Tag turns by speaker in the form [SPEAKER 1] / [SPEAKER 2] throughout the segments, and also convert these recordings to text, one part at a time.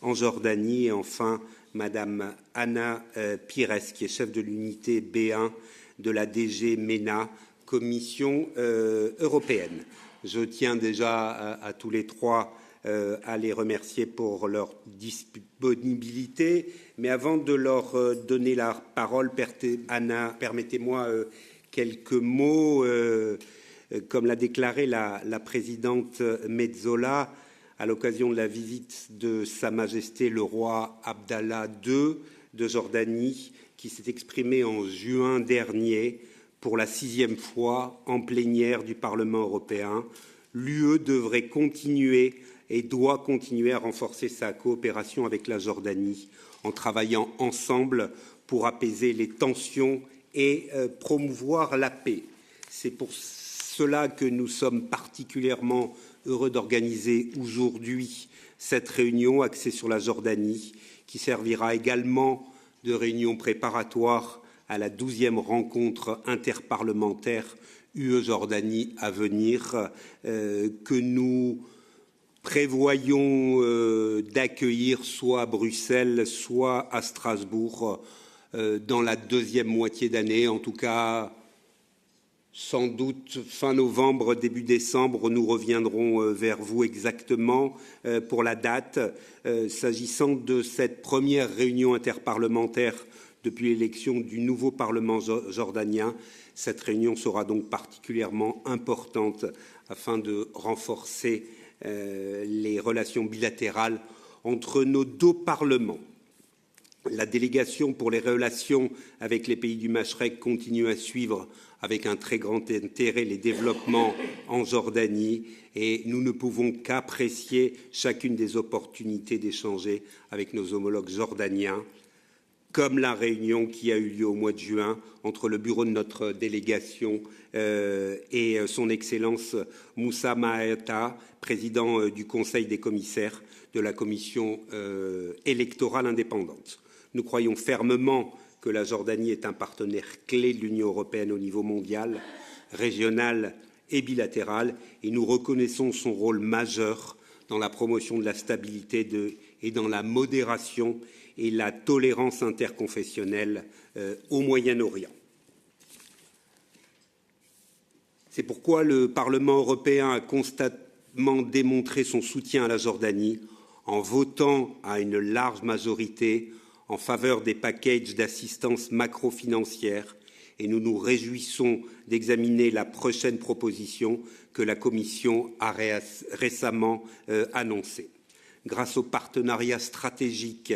[SPEAKER 1] en Jordanie, et enfin Madame Anna Pires, qui est chef de l'unité B1 de la DG MENA, Commission européenne. Je tiens déjà à tous les trois à les remercier pour leur disponibilité. Mais avant de leur donner la parole, Anna, permettez-moi quelques mots. Comme l'a déclaré la présidente Metsola à l'occasion de la visite de Sa Majesté le roi Abdallah II de Jordanie, qui s'est exprimé en juin dernier pour la 6e fois en plénière du Parlement européen. L'UE devrait continuer et doit continuer à renforcer sa coopération avec la Jordanie en travaillant ensemble pour apaiser les tensions et promouvoir la paix. C'est pour cela que nous sommes particulièrement heureux d'organiser aujourd'hui cette réunion axée sur la Jordanie, qui servira également de réunion préparatoire à la 12e rencontre interparlementaire UE-Jordanie à venir, que nous prévoyons d'accueillir soit à Bruxelles, soit à Strasbourg dans la 2e moitié d'année. En tout cas, sans doute fin novembre, début décembre, nous reviendrons vers vous exactement pour la date. S'agissant de cette première réunion interparlementaire depuis l'élection du nouveau Parlement jordanien, cette réunion sera donc particulièrement importante afin de renforcer les relations bilatérales entre nos deux parlements. La délégation pour les relations avec les pays du Mashreq continue à suivre avec un très grand intérêt les développements en Jordanie et nous ne pouvons qu'apprécier chacune des opportunités d'échanger avec nos homologues jordaniens, comme la réunion qui a eu lieu au mois de juin entre le bureau de notre délégation et son Excellence Moussa Maheta, président du Conseil des commissaires de la Commission électorale indépendante. Nous croyons fermement que la Jordanie est un partenaire clé de l'Union européenne au niveau mondial, régional et bilatéral, et nous reconnaissons son rôle majeur dans la promotion de la stabilité et dans la modération et la tolérance interconfessionnelle au Moyen-Orient. C'est pourquoi le Parlement européen a constamment démontré son soutien à la Jordanie en votant à une large majorité en faveur des packages d'assistance macrofinancière et nous nous réjouissons d'examiner la prochaine proposition que la Commission a récemment annoncée. Grâce au partenariat stratégique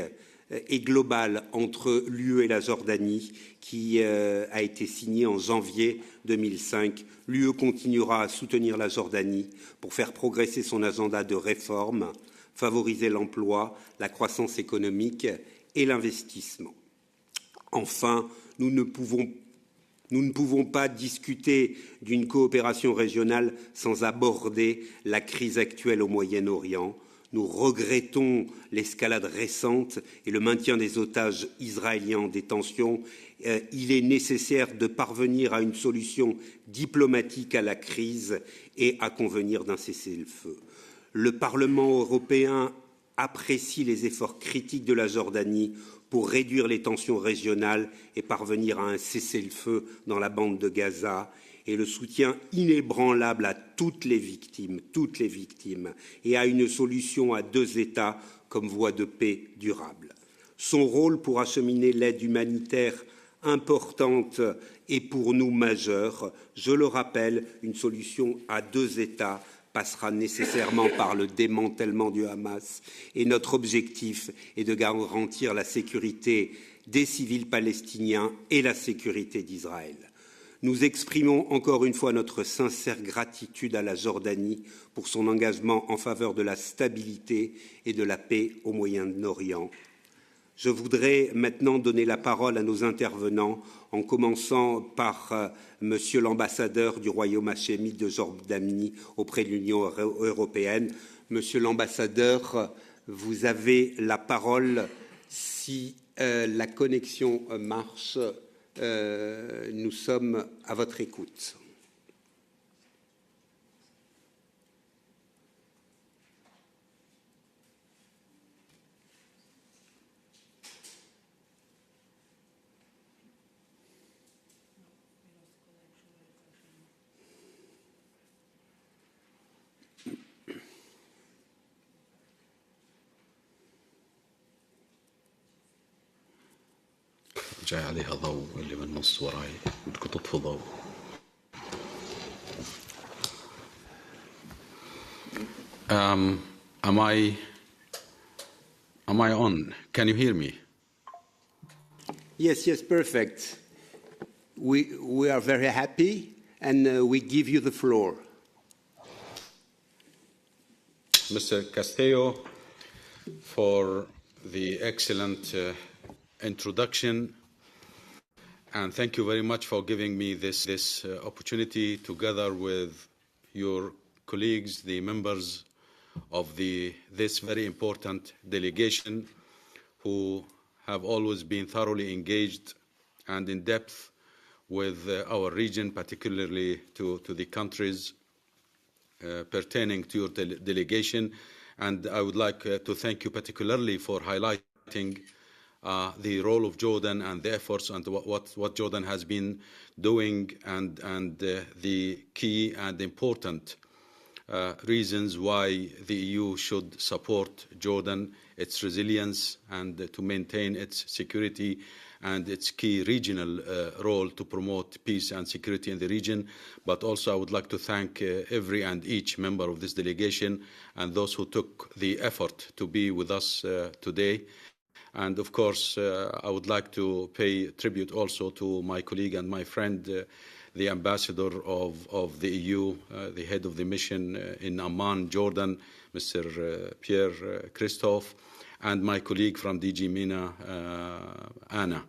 [SPEAKER 1] et global entre l'UE et la Jordanie qui a été signé en janvier 2005, l'UE continuera à soutenir la Jordanie pour faire progresser son agenda de réforme, favoriser l'emploi, la croissance économique et l'investissement. Enfin, nous ne pouvons pas discuter d'une coopération régionale sans aborder la crise actuelle au Moyen-Orient. Nous regrettons l'escalade récente et le maintien des otages israéliens en détention. Il est nécessaire de parvenir à une solution diplomatique à la crise et à convenir d'un cessez-le-feu. Le Parlement européen apprécie les efforts critiques de la Jordanie pour réduire les tensions régionales et parvenir à un cessez-le-feu dans la bande de Gaza et le soutien inébranlable à toutes les victimes, et à une solution à 2 États comme voie de paix durable. Son rôle pour acheminer l'aide humanitaire importante est pour nous majeur. Je le rappelle, une solution à 2 États passera nécessairement par le démantèlement du Hamas et notre objectif est de garantir la sécurité des civils palestiniens et la sécurité d'Israël. Nous exprimons encore une fois notre sincère gratitude à la Jordanie pour son engagement en faveur de la stabilité et de la paix au Moyen-Orient. Je voudrais maintenant donner la parole à nos intervenants, en commençant par Monsieur l'ambassadeur du Royaume hachémite de Jordanie auprès de l'Union européenne. Monsieur l'ambassadeur, vous avez la parole. Si la connexion marche, nous sommes à votre écoute.
[SPEAKER 2] جاي عليها ضوء اللي من النص وراي بدكم تطفوا ضوء. Am I on? Can you hear me?
[SPEAKER 1] Yes, perfect. We are very happy, and we give you the floor.
[SPEAKER 2] Mr. Castillo, for the excellent introduction, and thank you very much for giving me this opportunity, together with your colleagues, the members of this very important delegation, who have always been thoroughly engaged and in depth with our region, particularly to the countries pertaining to your delegation. And I would like to thank you particularly for highlighting the role of Jordan and the efforts and what Jordan has been doing, and the key and important reasons why the EU should support Jordan, its resilience, and to maintain its security and its key regional role to promote peace and security in the region. But also I would like to thank every and each member of this delegation and those who took the effort to be with us today. And of course, I would like to pay tribute also to my colleague and my friend, the ambassador of the EU, the head of the mission in Amman, Jordan, Mr. Pierre Christophe, and my colleague from DG MENA, Anna.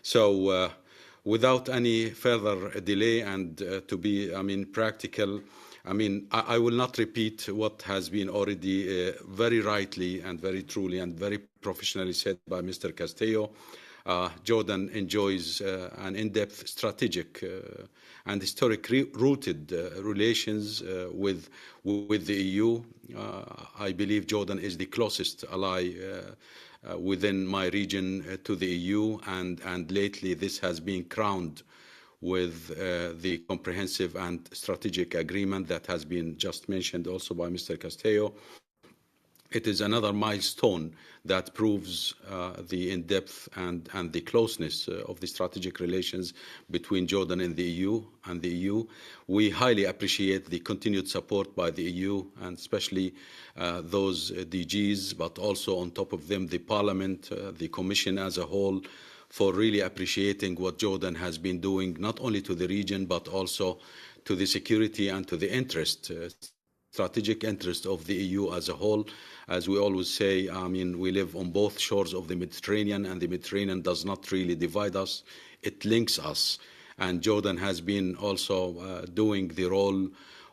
[SPEAKER 2] So without any further delay and to be, practical, I will not repeat what has been already very rightly and very truly and very professionally said by Mr. Castillo. Jordan enjoys an in-depth strategic and historically rooted relations with the EU. I believe Jordan is the closest ally within my region to the EU, and lately this has been crowned with the comprehensive and strategic agreement that has been just mentioned also by Mr. Castillo. It is another milestone that proves the in-depth and the closeness of the strategic relations between Jordan and the EU. We highly appreciate the continued support by the EU, and especially those DGs, but also on top of them the Parliament, the Commission as a whole, for really appreciating what Jordan has been doing, not only to the region, but also to the security and to the strategic interest of the EU as a whole. As we always say, we live on both shores of the Mediterranean, and the Mediterranean does not really divide us, it links us. And Jordan has been also doing the role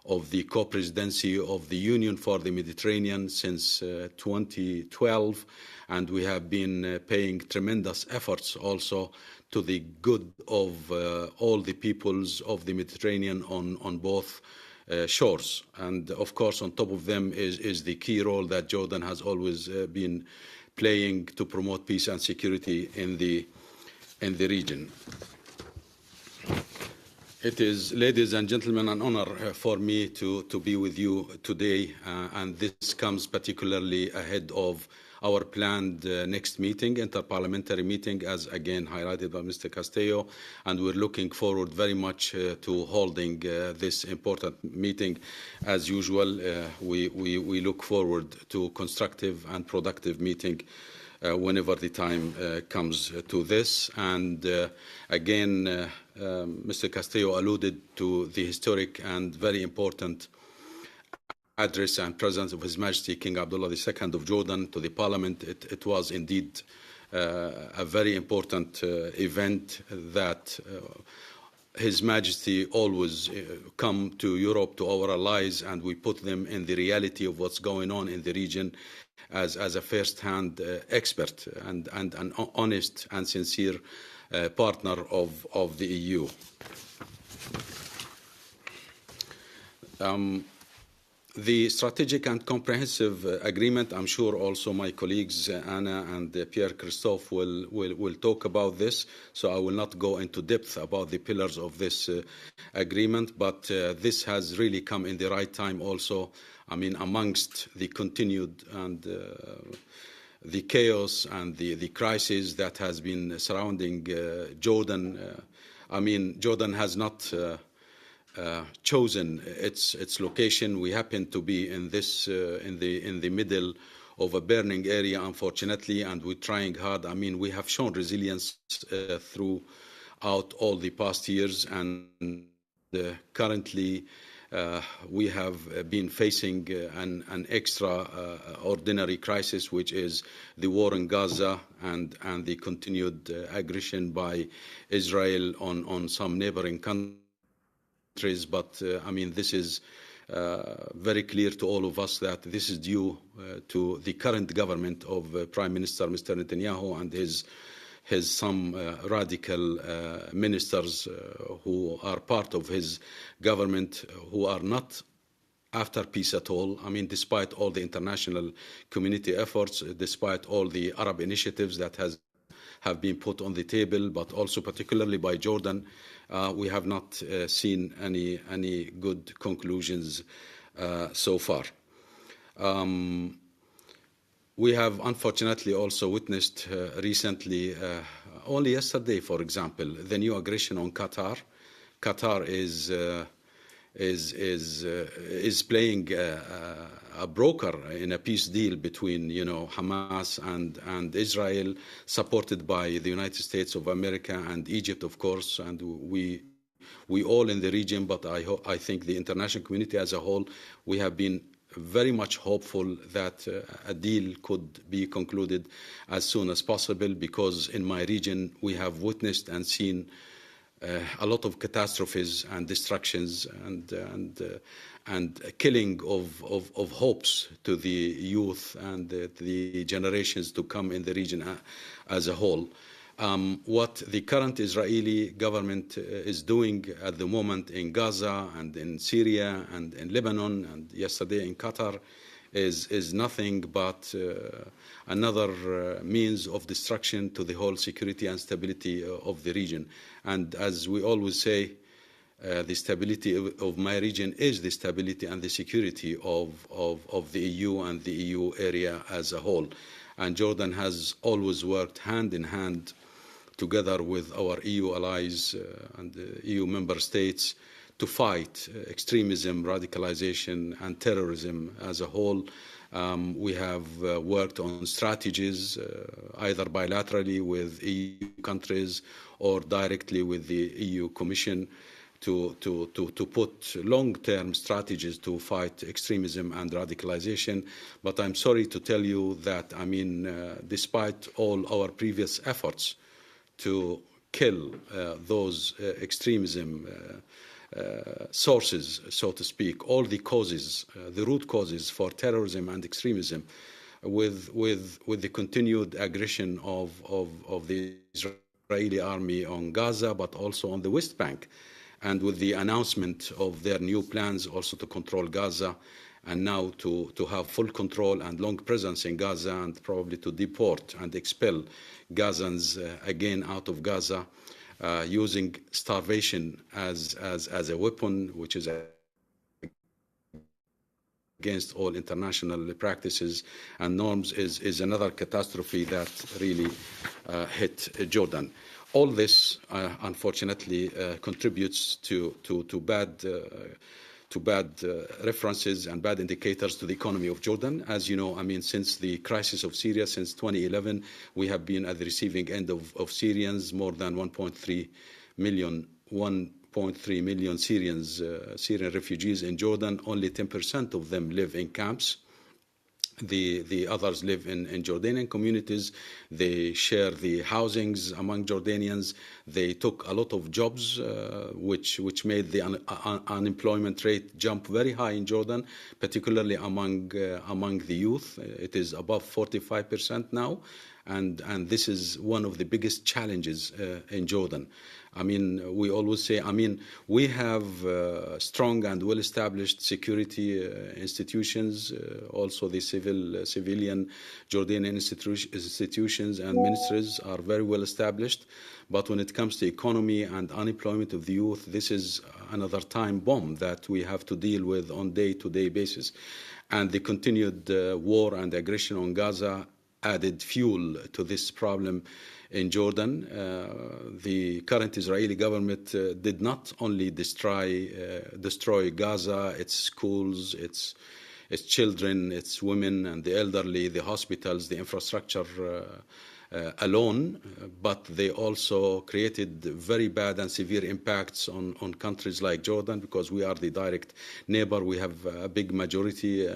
[SPEAKER 2] of the co-presidency of the Union for the Mediterranean since 2012, and we have been paying tremendous efforts also to the good of all the peoples of the Mediterranean on both shores. And of course, on top of them is the key role that Jordan has always been playing to promote peace and security in the region. It is, ladies and gentlemen, an honor for me to be with you today, and this comes particularly ahead of our planned next meeting, interparliamentary meeting, as again highlighted by Mr. Castillo, and we're looking forward very much to holding this important meeting. As usual, we look forward to constructive and productive meeting whenever the time comes to this. And again, Mr. Castillo alluded to the historic and very important address and presence of His Majesty King Abdullah II of Jordan to the Parliament. It was indeed a very important event that His Majesty always come to Europe, to our allies, and we put them in the reality of what's going on in the region as a first-hand expert and an honest and sincere partner of the EU. The strategic and comprehensive agreement, I'm sure also my colleagues Anna and Pierre Christophe will talk about this, so I will not go into depth about the pillars of this agreement, but this has really come in the right time also, amongst the continued and the chaos and the crisis that has been surrounding Jordan. I mean, Jordan has not chosen its location. We happen to be in this in the middle of a burning area, unfortunately, and we're trying hard. I mean, we have shown resilience throughout all the past years, and currently we have been facing an extraordinary crisis, which is the war in Gaza and the continued aggression by Israel on some neighboring countries. But I mean, this is very clear to all of us that this is due to the current government of Prime Minister Mr. Netanyahu and his some radical ministers who are part of his government, who are not after peace at all. I mean, despite all the international community efforts, despite all the Arab initiatives that have been put on the table, but also particularly by Jordan, we have not seen any good conclusions so far. We have unfortunately also witnessed recently, only yesterday, for example, the new aggression on Qatar. Qatar is playing a broker in a peace deal between, Hamas and Israel, supported by the United States of America and Egypt, of course, and we all in the region, but I think the international community as a whole, we have been very much hopeful that a deal could be concluded as soon as possible, because in my region we have witnessed and seen a lot of catastrophes and destructions and killing of hopes to the youth and the generations to come in the region as a whole. What the current Israeli government is doing at the moment in Gaza and in Syria and in Lebanon and yesterday in Qatar is nothing but another means of destruction to the whole security and stability of the region. And as we always say, the stability of my region is the stability and the security of the EU and the EU area as a whole. And Jordan has always worked hand in hand together with our EU allies and EU member states to fight extremism, radicalization, and terrorism as a whole. We have worked on strategies, either bilaterally with EU countries or directly with the EU Commission, to put long-term strategies to fight extremism and radicalization. But I'm sorry to tell you that, I mean, despite all our previous efforts to kill those extremism sources, so to speak, all the causes, the root causes for terrorism and extremism, with the continued aggression of the Israeli army on Gaza, but also on the West Bank, and with the announcement of their new plans also to control Gaza, and now to have full control and long presence in Gaza, and probably to deport and expel Gazans again out of Gaza, using starvation as a weapon, which is against all international practices and norms, is another catastrophe that really hit Jordan. All this, unfortunately, contributes to bad references and bad indicators to the economy of Jordan. As you know, I mean, since the crisis of Syria, since 2011, we have been at the receiving end of Syrians, more than 1.3 million Syrian refugees in Jordan. Only 10% of them live in camps. The others live in Jordanian communities. They share the housings among Jordanians. They took a lot of jobs, which made the unemployment rate jump very high in Jordan, particularly among the youth. It is above 45% now, and this is one of the biggest challenges in Jordan. I mean, we always say, I mean, we have strong and well-established security institutions, also the civilian Jordanian institutions and ministries are very well-established. But when it comes to economy and unemployment of the youth, this is another time bomb that we have to deal with on day-to-day basis. And the continued war and aggression on Gaza added fuel to this problem in Jordan. The current Israeli government did not only destroy Gaza, its schools, its children, its women and the elderly, the hospitals, the infrastructure alone, but they also created very bad and severe impacts on countries like Jordan, because we are the direct neighbor. We have a big majority,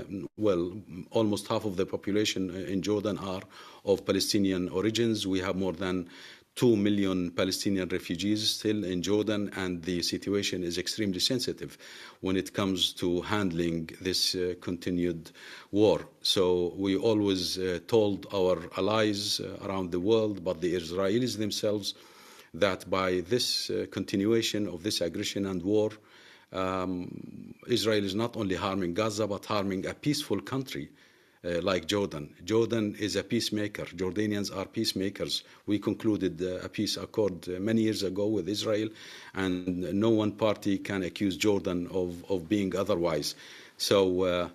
[SPEAKER 2] almost half of the population in Jordan are of Palestinian origins. We have more than 2 million Palestinian refugees still in Jordan, and the situation is extremely sensitive when it comes to handling this continued war. So we always told our allies around the world, but the Israelis themselves, that by this continuation of this aggression and war, Israel is not only harming Gaza, but harming a peaceful country like Jordan. Jordan is a peacemaker. Jordanians are peacemakers. We concluded a peace accord many years ago with Israel, and no one party can accuse Jordan of being otherwise. So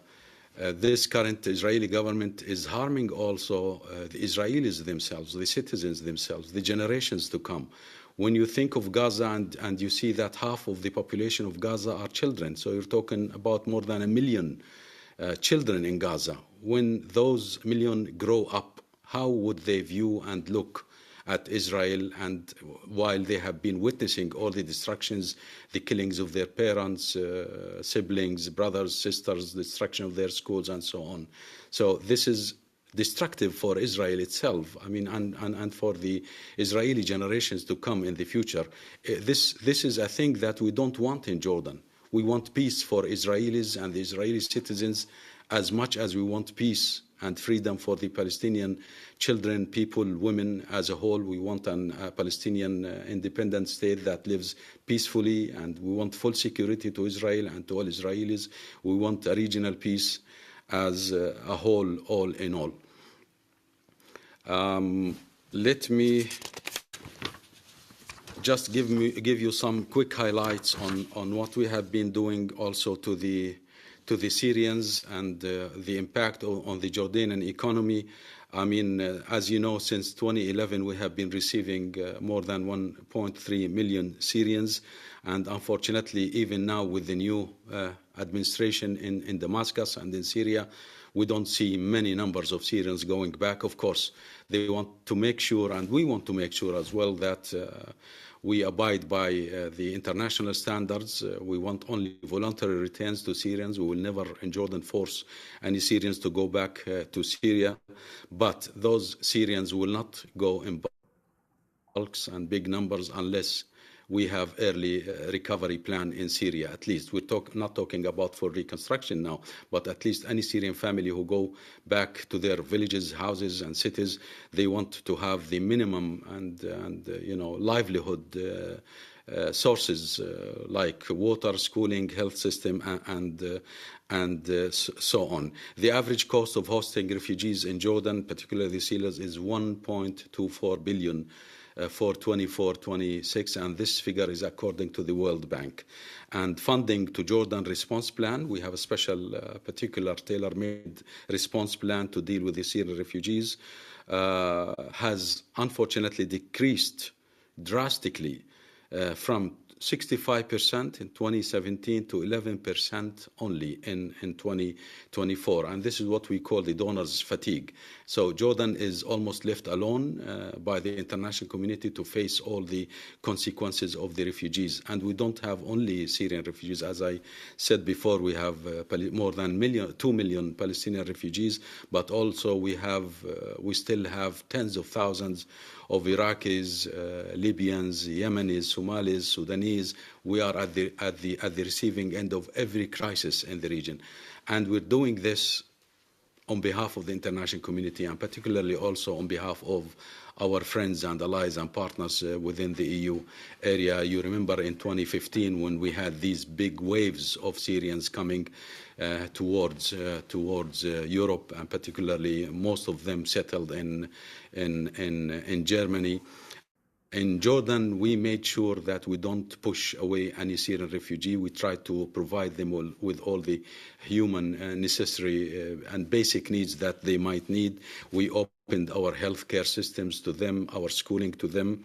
[SPEAKER 2] this current Israeli government is harming also the Israelis themselves, the citizens themselves, the generations to come. When you think of Gaza and you see that half of the population of Gaza are children, so you're talking about more than 1 million children in Gaza. When those million grow up, how would they view and look at Israel, and while they have been witnessing all the destructions, the killings of their parents, siblings, brothers, sisters, destruction of their schools, and so on. So this is destructive for Israel itself, I mean, and for the Israeli generations to come in the future. This is a thing that we don't want in Jordan. We want peace for Israelis and the Israeli citizens as much as we want peace and freedom for the Palestinian children, people, women as a whole. We want a Palestinian independent state that lives peacefully, and we want full security to Israel and to all Israelis. We want a regional peace as a whole, all in all. Let me just give you some quick highlights on what we have been doing also to the Syrians and the impact on the Jordanian economy. I mean, as you know, since 2011 we have been receiving more than 1.3 million Syrians, and unfortunately, even now with the new administration in Damascus and in Syria, we don't see many numbers of Syrians going back. Of course, they want to make sure, and we want to make sure as well, that we abide by the international standards. We want only voluntary returns to Syrians. We will never in Jordan force any Syrians to go back to Syria. But those Syrians will not go in bulks and big numbers unless we have early recovery plan in Syria. At least we're not talking about for reconstruction now, but at least any Syrian family who go back to their villages, houses, and cities, they want to have the minimum and livelihood sources like water, schooling, health system, and so on. The average cost of hosting refugees in Jordan, particularly Syrians, is 1.24 billion. For 24-26, and this figure is according to the World Bank. And funding to Jordan response plan, we have a special, particular tailor-made response plan to deal with the Syrian refugees, has unfortunately decreased drastically from 65% in 2017 to 11% only in 2024. And this is what we call the donors' fatigue. So Jordan is almost left alone by the international community to face all the consequences of the refugees. And we don't have only Syrian refugees. As I said before, we have more than 2 million Palestinian refugees, but also we still have tens of thousands of Iraqis, Libyans, Yemenis, Somalis, Sudanese. We are at the receiving end of every crisis in the region. And we're doing this on behalf of the international community, and particularly also on behalf of our friends and allies and partners within the EU area. You remember in 2015 when we had these big waves of Syrians coming towards Europe, and particularly most of them settled in Germany. In Jordan, we made sure that we don't push away any Syrian refugee. We try to provide them with all the human necessary and basic needs that they might need. We opened our healthcare systems to them, our schooling to them.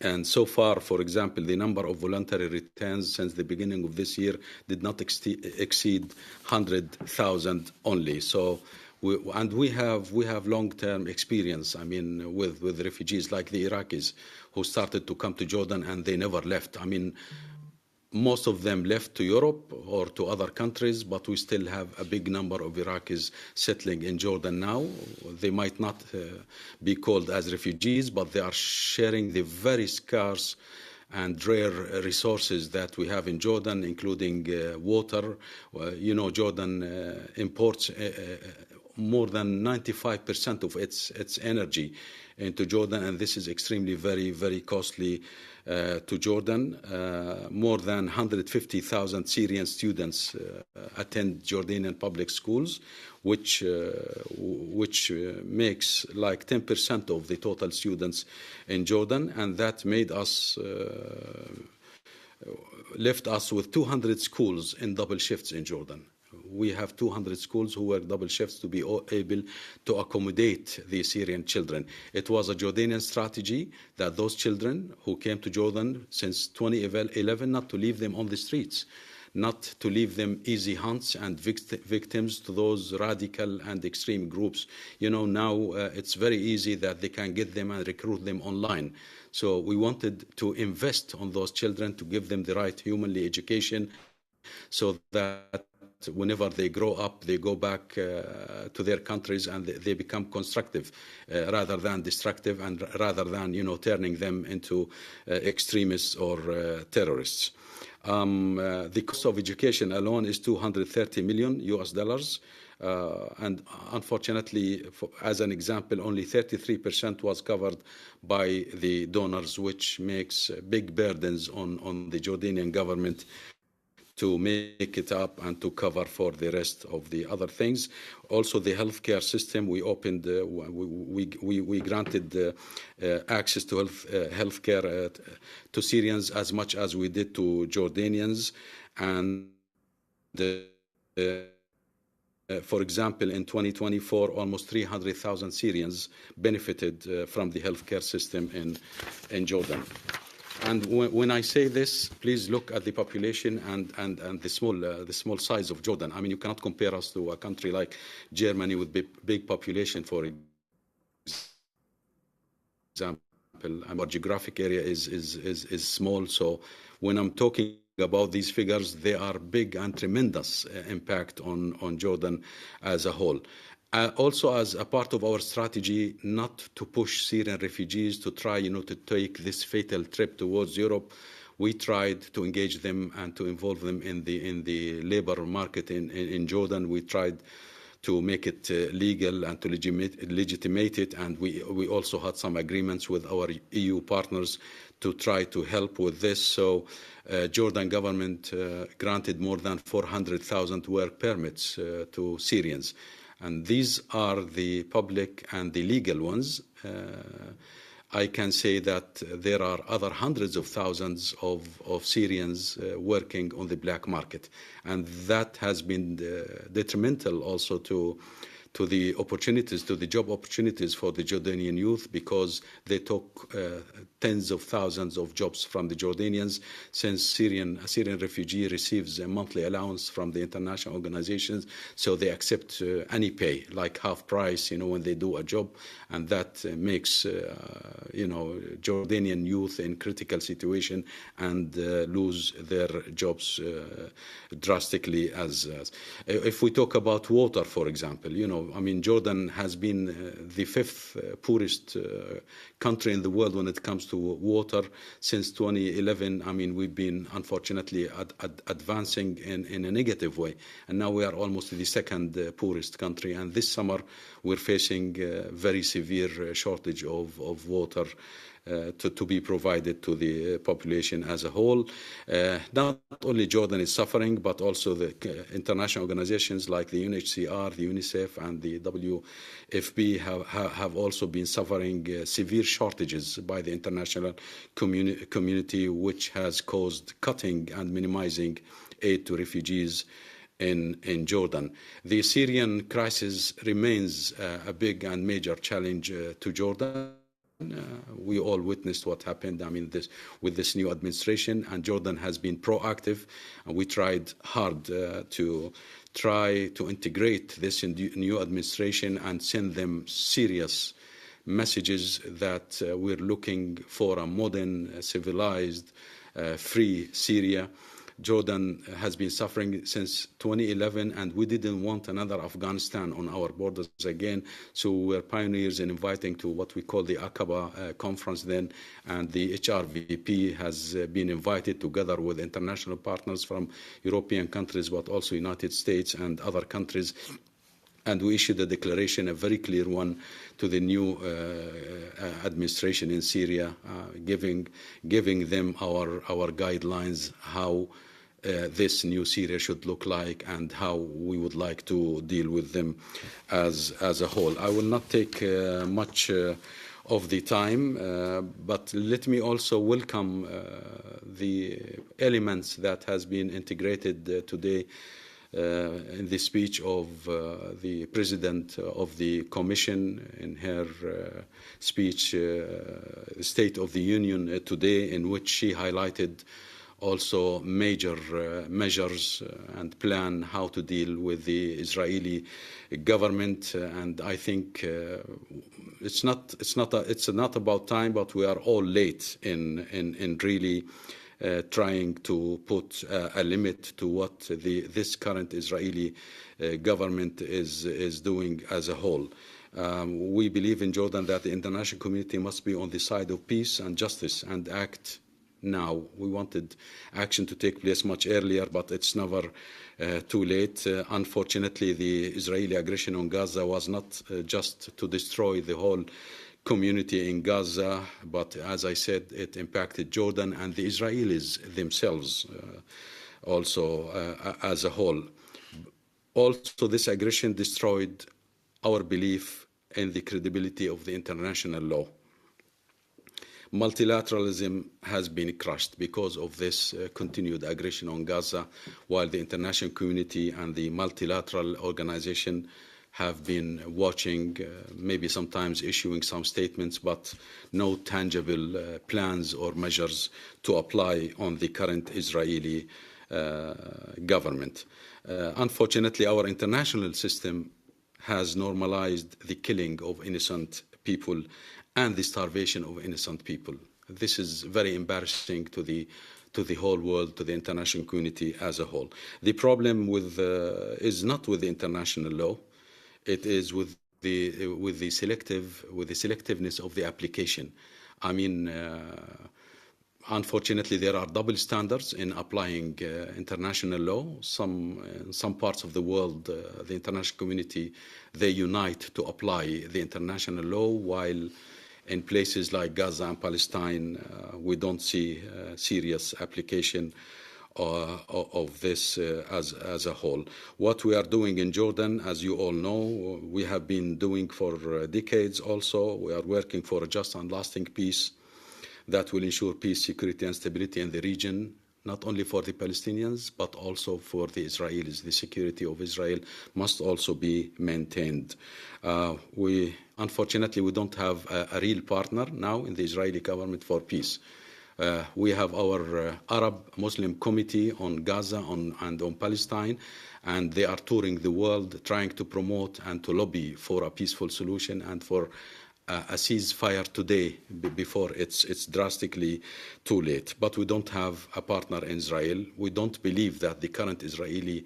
[SPEAKER 2] And so far, for example, the number of voluntary returns since the beginning of this year did not exceed 100,000 only. So, we have long-term experience. I mean, with refugees like the Iraqis who started to come to Jordan and they never left. I mean, most of them left to Europe or to other countries, but we still have a big number of Iraqis settling in Jordan now. They might not be called as refugees, but they are sharing the very scarce and rare resources that we have in Jordan, including water. Jordan imports more than 95% of its energy into Jordan, and this is extremely very, very costly to Jordan. More than 150,000 Syrian students attend Jordanian public schools, which makes like 10% of the total students in Jordan, and that made us left us with 200 schools in double shifts in Jordan. We have 200 schools who work double shifts to be able to accommodate the Syrian children. It was a Jordanian strategy that those children who came to Jordan since 2011, not to leave them on the streets, not to leave them easy hunts and victims to those radical and extreme groups. Now it's very easy that they can get them and recruit them online. So we wanted to invest on those children to give them the right humanly education so that whenever they grow up, they go back to their countries and they become constructive rather than destructive, and rather than turning them into extremists or terrorists. The cost of education alone is $230 million US, and unfortunately, as an example, only 33% was covered by the donors, which makes big burdens on the Jordanian government to make it up and to cover for the rest of the other things. Also, the healthcare system, we opened, we granted access to healthcare to Syrians as much as we did to Jordanians. And for example, in 2024, almost 300,000 Syrians benefited from the healthcare system in Jordan. And when I say this, please look at the population and the small size of Jordan. I mean, you cannot compare us to a country like Germany with big population, for example. Our geographic area is small. So when I'm talking about these figures, they are big and tremendous impact on Jordan as a whole. Also, as a part of our strategy not to push Syrian refugees to try, to take this fatal trip towards Europe, we tried to engage them and to involve them in the labor market in Jordan. We tried to make it legal and to legitimate it, and we also had some agreements with our EU partners to try to help with this. So Jordan government granted more than 400,000 work permits to Syrians. And these are the public and the legal ones. I can say that there are other hundreds of thousands of Syrians working on the black market. And that has been detrimental also to the opportunities, to the job opportunities for the Jordanian youth, because they took tens of thousands of jobs from the Jordanians, since a Syrian refugee receives a monthly allowance from the international organizations, so they accept any pay, like half price, when they do a job, and that makes, Jordanian youth in critical situation and lose their jobs drastically. If we talk about water, for example, Jordan has been the fifth poorest country in the world when it comes to water since 2011. We've been unfortunately advancing in a negative way, and now we are almost the second poorest country. And this summer we're facing very severe shortage of water to be provided to the population as a whole. Not only Jordan is suffering, but also the international organizations like the UNHCR, the UNICEF, and the WFP have also been suffering severe shortages by the international community, which has caused cutting and minimizing aid to refugees in Jordan. The Syrian crisis remains a big and major challenge to Jordan. We all witnessed what happened, with this new administration, and Jordan has been proactive, and we tried hard to integrate this new administration and send them serious messages that we're looking for a modern, civilized, free Syria. Jordan has been suffering since 2011, and we didn't want another Afghanistan on our borders again. So we're pioneers in inviting to what we call the Aqaba conference then, and the HRVP has been invited together with international partners from European countries, but also United States and other countries. And we issued a declaration, a very clear one, to the new administration in Syria, giving them our guidelines, how this new Syria should look like and how we would like to deal with them as a whole. I will not take much of the time, but let me also welcome the elements that has been integrated today in the speech of the President of the Commission in her speech, State of the Union today, in which she highlighted also major measures and plan how to deal with the Israeli government. And I think it's not about time, but we are all late in really trying to put a limit to what this current Israeli government is doing as a whole. We believe in Jordan that the international community must be on the side of peace and justice and act now. We wanted action to take place much earlier, but it's never too late. Unfortunately, the Israeli aggression on Gaza was not just to destroy the whole community in Gaza, but as I said, it impacted Jordan and the Israelis themselves also as a whole. Also, this aggression destroyed our belief in the credibility of the international law. Multilateralism has been crushed because of this continued aggression on Gaza, while the international community and the multilateral organization have been watching, maybe sometimes issuing some statements, but no tangible plans or measures to apply on the current Israeli government. Unfortunately, our international system has normalized the killing of innocent people and the starvation of innocent people. This is very embarrassing to the whole world, to the international community as a whole. The problem is not with the international law. It is with the selectiveness of the application. I mean, unfortunately, there are double standards in applying international law. Some parts of the world, the international community, they unite to apply the international law, while in places like Gaza and Palestine, we don't see serious application of this as a whole. What we are doing in Jordan, as you all know, we have been doing for decades also. We are working for a just and lasting peace that will ensure peace, security, and stability in the region, not only for the Palestinians, but also for the Israelis. The security of Israel must also be maintained. Unfortunately, we don't have a real partner now in the Israeli government for peace. We have our Arab Muslim Committee on Gaza and on Palestine, and they are touring the world trying to promote and to lobby for a peaceful solution and for a ceasefire today before it's drastically too late. But we don't have a partner in Israel. We don't believe that the current Israeli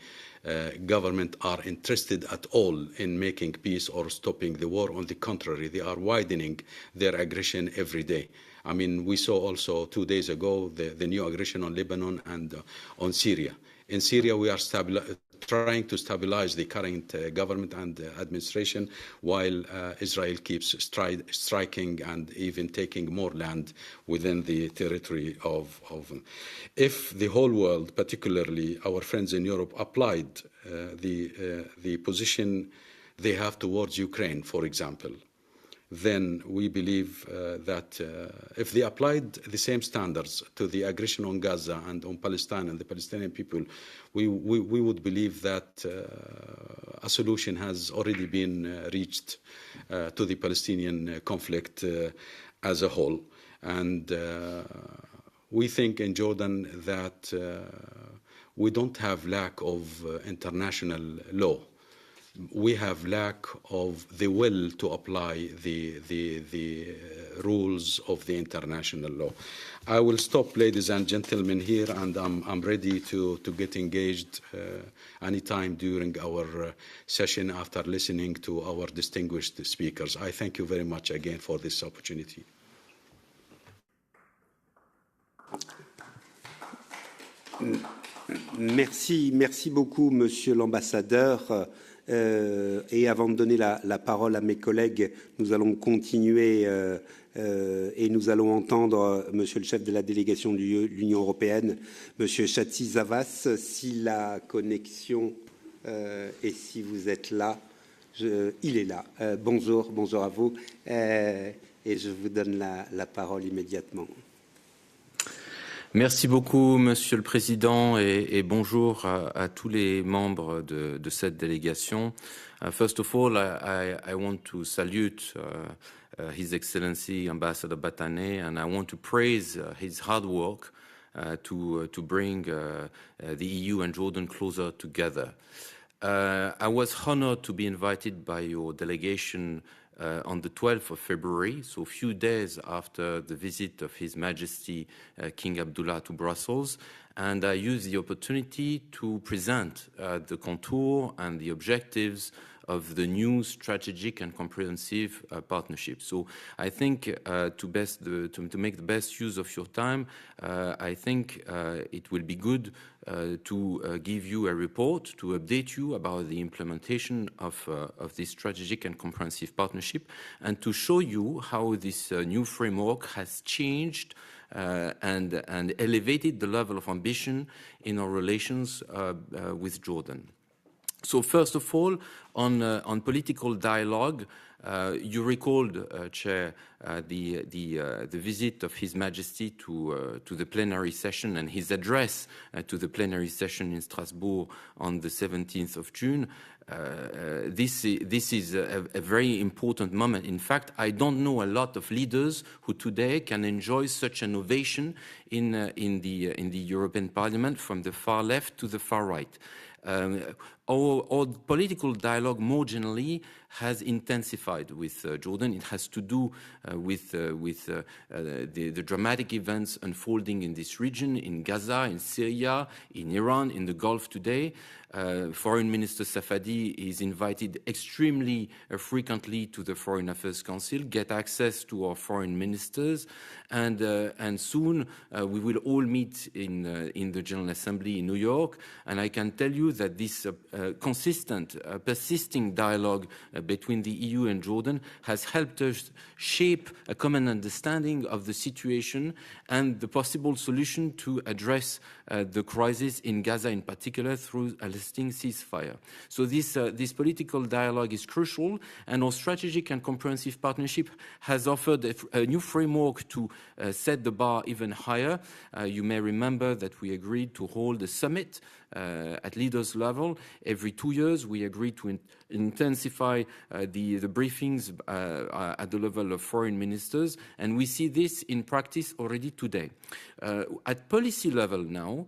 [SPEAKER 2] government are interested at all in making peace or stopping the war. On the contrary, they are widening their aggression every day. I mean, we saw also 2 days ago the new aggression on Lebanon and on Syria. In Syria, we are trying to stabilize the current government and administration, while Israel keeps striking and even taking more land within the territory of. If the whole world, particularly our friends in Europe, applied the position they have towards Ukraine, for example, then we believe that if they applied the same standards to the aggression on Gaza and on Palestine and the Palestinian people, we would believe that a solution has already been reached to the Palestinian conflict as a whole. And we think in Jordan that we don't have lack of international law. We have lack of the will to apply the rules of the international law. I will stop, ladies and gentlemen, here, and I'm ready to get engaged anytime during our session after listening to our distinguished speakers. I thank you very much again for this opportunity.
[SPEAKER 1] Merci beaucoup, Monsieur l'ambassadeur. Et avant de donner la parole à mes collègues, nous allons continuer et nous allons entendre Monsieur le chef de la délégation de l'Union européenne, Monsieur Chatsi Zavas, si la connexion et si vous êtes là, il est là. Bonjour à vous et je vous donne la parole immédiatement.
[SPEAKER 3] Merci beaucoup, Monsieur le Président, et bonjour à tous les membres de cette délégation. First of all, I want to salute His Excellency Ambassador Batane, and I want to praise his hard work to bring the EU and Jordan closer together. I was honored to be invited by your delegation on the 12th of February, so a few days after the visit of His Majesty King Abdullah to Brussels, and I used the opportunity to present the contour and the objectives of the new strategic and comprehensive partnership. So I think to make the best use of your time, I think it will be good to give you a report, to update you about the implementation of this strategic and comprehensive partnership, and to show you how this new framework has changed and elevated the level of ambition in our relations with Jordan. So first of all, on political dialogue, you recalled, Chair, the visit of His Majesty to the plenary session and his address to the plenary session in Strasbourg on the 17th of June. This is a very important moment. In fact, I don't know a lot of leaders who today can enjoy such an ovation in the European Parliament, from the far left to the far right. Our political dialogue more generally has intensified with Jordan. It has to do with the dramatic events unfolding in this region, in Gaza, in Syria, in Iran, in the Gulf today. Foreign Minister Safadi is invited extremely frequently to the Foreign Affairs Council, get access to our foreign ministers, and soon we will all meet in the General Assembly in New York. And I can tell you that this consistent, persisting dialogue between the EU and Jordan has helped us shape a common understanding of the situation and the possible solution to address the crisis in Gaza in particular through a lasting ceasefire. So this political dialogue is crucial, and our strategic and comprehensive partnership has offered a new framework to set the bar even higher. You may remember that we agreed to hold a summit at leaders level. Every 2 years, we agreed to intensify the briefings at the level of foreign ministers, and we see this in practice already today. At policy level now,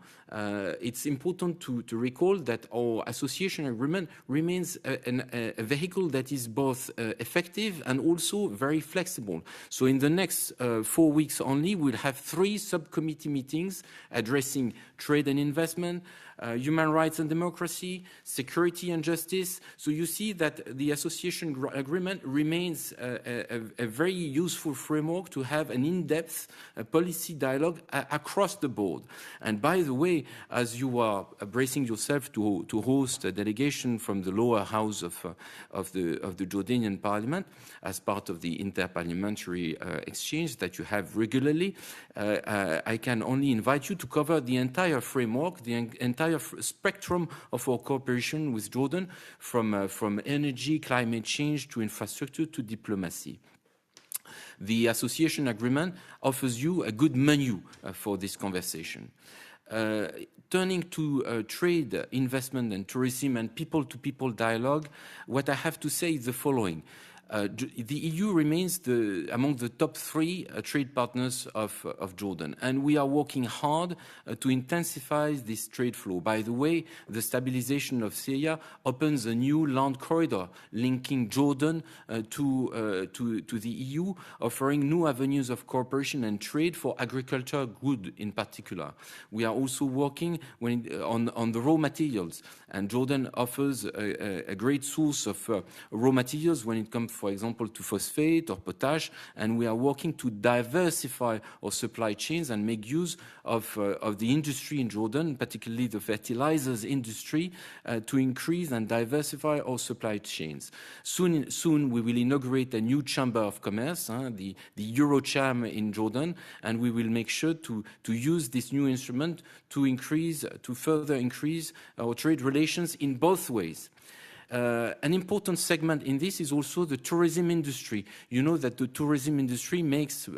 [SPEAKER 3] it's important to recall that our association agreement remains a vehicle that is both effective and also very flexible. So in the next 4 weeks only, we'll have 3 subcommittee meetings addressing trade and investment, human rights and democracy, security and justice. So you see that the association agreement remains a very useful framework to have an in-depth policy dialogue across the board. And by the way, as you are bracing yourself to host a delegation from the lower house of the Jordanian parliament as part of the interparliamentary exchange that you have regularly, I can only invite you to cover the entire framework, the entire spectrum of our cooperation with Jordan, from energy, climate change to infrastructure to diplomacy. The association agreement offers you a good menu for this conversation. Turning to trade, investment and tourism and people-to-people dialogue, what I have to say is the following. The EU remains among the top 3 trade partners of Jordan, and we are working hard to intensify this trade flow. By the way, the stabilization of Syria opens a new land corridor linking Jordan to the EU, offering new avenues of cooperation and trade for agriculture goods in particular. We are also working on the raw materials, and Jordan offers a great source of raw materials when it comes, for example, to phosphate or potash, and we are working to diversify our supply chains and make use of the industry in Jordan, particularly the fertilizers industry, to increase and diversify our supply chains. Soon we will inaugurate a new chamber of commerce, the Eurocham in Jordan, and we will make sure to use this new instrument to further increase our trade relations in both ways. An important segment in this is also the tourism industry. You know that the tourism industry makes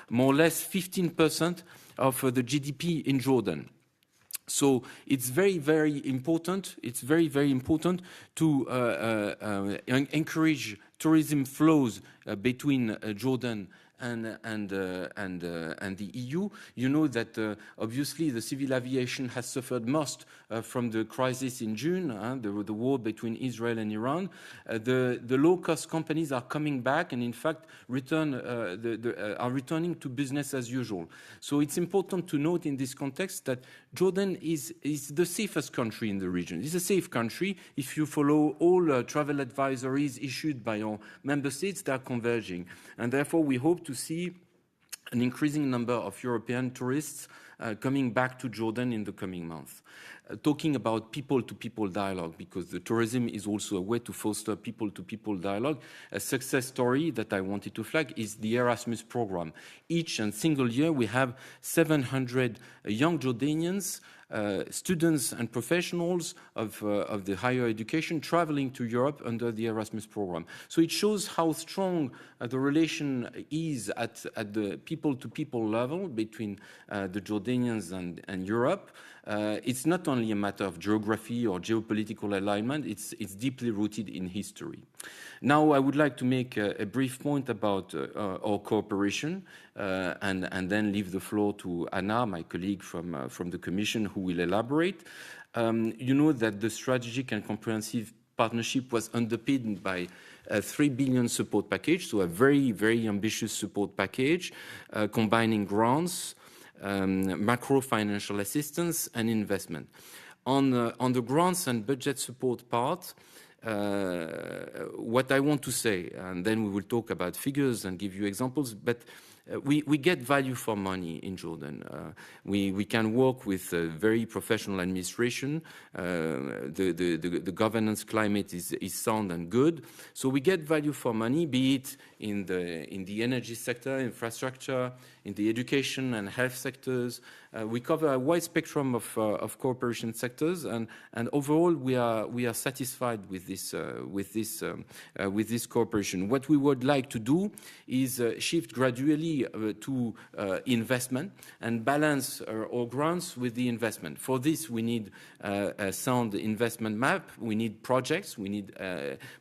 [SPEAKER 3] more or less 15% of the GDP in Jordan. So it's very, very important. It's very, very important to encourage tourism flows between Jordan and the EU. You know that obviously the civil aviation has suffered most from the crisis in June, the war between Israel and Iran. The low-cost companies are coming back and in fact are returning to business as usual. So it's important to note in this context that Jordan is the safest country in the region. It's a safe country. If you follow all travel advisories issued by our member states, they are converging. And therefore, we hope to see an increasing number of European tourists coming back to Jordan in the coming months. Talking about people-to-people dialogue, because the tourism is also a way to foster people-to-people dialogue. A success story that I wanted to flag is the Erasmus program. Each and single year, we have 700 young Jordanians, students and professionals of the higher education traveling to Europe under the Erasmus program. So it shows how strong the relation is at the people-to-people level between the Jordanians and Europe. It's not only a matter of geography or geopolitical alignment, it's deeply rooted in history. Now, I would like to make a brief point about our cooperation and then leave the floor to Anna, my colleague from the Commission, who will elaborate. You know that the strategic and comprehensive partnership was underpinned by a 3 billion support package, so a very, very ambitious support package, combining grants, macro financial assistance and investment. On the grants and budget support part, what I want to say, and then we will talk about figures and give you examples, but we get value for money in Jordan. We can work with a very professional administration. The governance climate is sound and good. So we get value for money, be it in the energy sector, infrastructure, in the education and health sectors. We cover a wide spectrum of cooperation sectors, and overall we are satisfied with this cooperation. What we would like to do is shift gradually to investment and balance our grants with the investment. For this, we need a sound investment map. We need projects. We need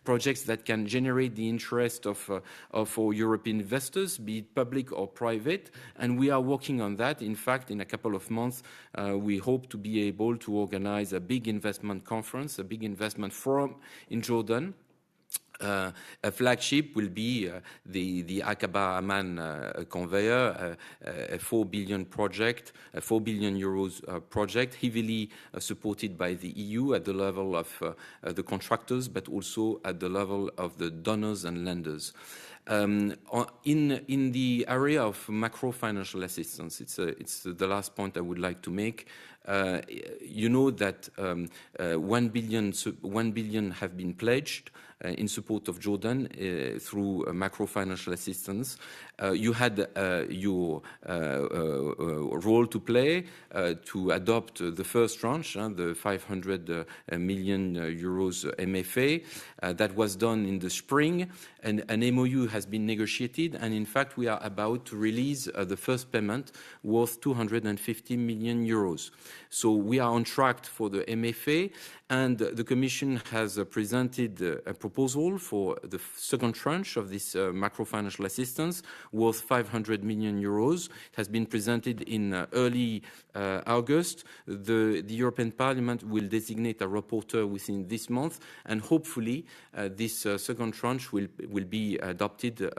[SPEAKER 3] projects that can generate the interest of our European investors, be it public or private. And we are working on that. In fact, in a couple of months, we hope to be able to organize a big investment conference, a big investment forum in Jordan. A flagship will be the Aqaba Amman conveyor, a 4 billion project, a 4 billion euros project, heavily supported by the EU at the level of the contractors, but also at the level of the donors and lenders. In the area of macro financial assistance, it's the last point I would like to make. You know that 1 billion have been pledged in support of Jordan through macro financial assistance. You had your role to play to adopt the first tranche, the 500 million euros MFA. That was done in the spring, and an MOU has been negotiated, and in fact we are about to release the first payment worth 250 million euros. So we are on track for the MFA, and the Commission has presented a proposal for the second tranche of this macro financial assistance worth 500 million euros. It has been presented in early August. The European Parliament will designate a rapporteur within this month, and hopefully this second tranche will be adopted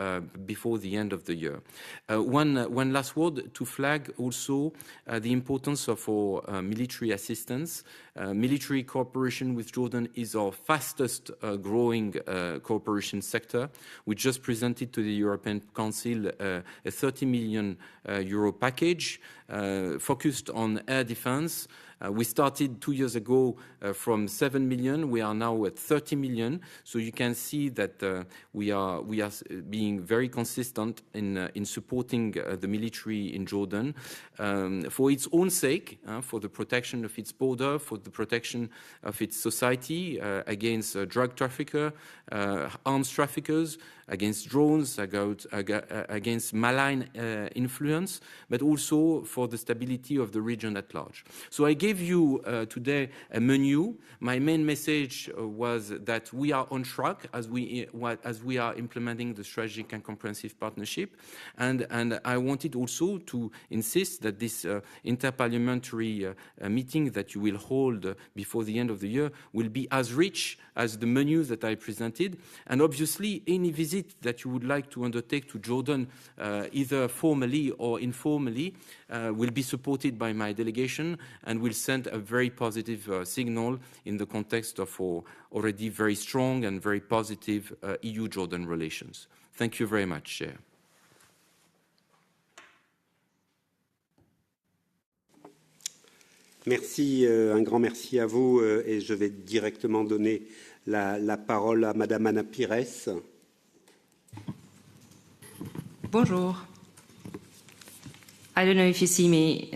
[SPEAKER 3] before the end of the year. One last word to flag also the importance of our military assistance. Military cooperation with Jordan is our fastest growing cooperation sector. We just presented to the European Council a 30 million euro package focused on air defense. We started 2 years ago from 7 million. We are now at 30 million. So you can see that we are being very consistent in supporting the military in Jordan for its own sake, for the protection of its border, for the protection of its society against drug traffickers, arms traffickers, against drones, against malign influence, but also for the stability of the region at large. So I gave you today a menu. My main message was that we are on track as we are implementing the strategic and comprehensive partnership, and I wanted also to insist that this interparliamentary meeting that you will hold before the end of the year will be as rich as the menu that I presented, and obviously any visit that you would like to undertake to Jordan, either formally or informally, will be supported by my delegation and will send a very positive signal in the context of our already very strong and very positive EU-Jordan relations. Thank you very much, Chair.
[SPEAKER 1] Merci, un grand merci à vous, et je vais directement donner la parole à Madame Ana Pires.
[SPEAKER 4] Bonjour. I don't know if you see me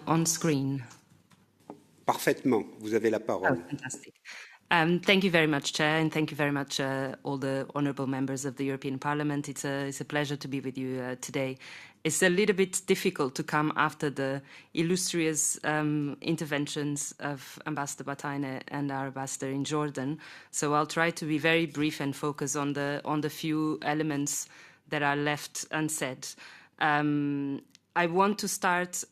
[SPEAKER 4] on screen.
[SPEAKER 1] Parfaitement, vous avez la parole.
[SPEAKER 4] Oh, fantastic. Thank you very much, Chair, and thank you very much all the honourable members of the European Parliament. It's a pleasure to be with you today. It's a little bit difficult to come after the illustrious interventions of Ambassador Bataine and our ambassador in Jordan. So I'll try to be very brief and focus on the few elements that are left unsaid. I want to start,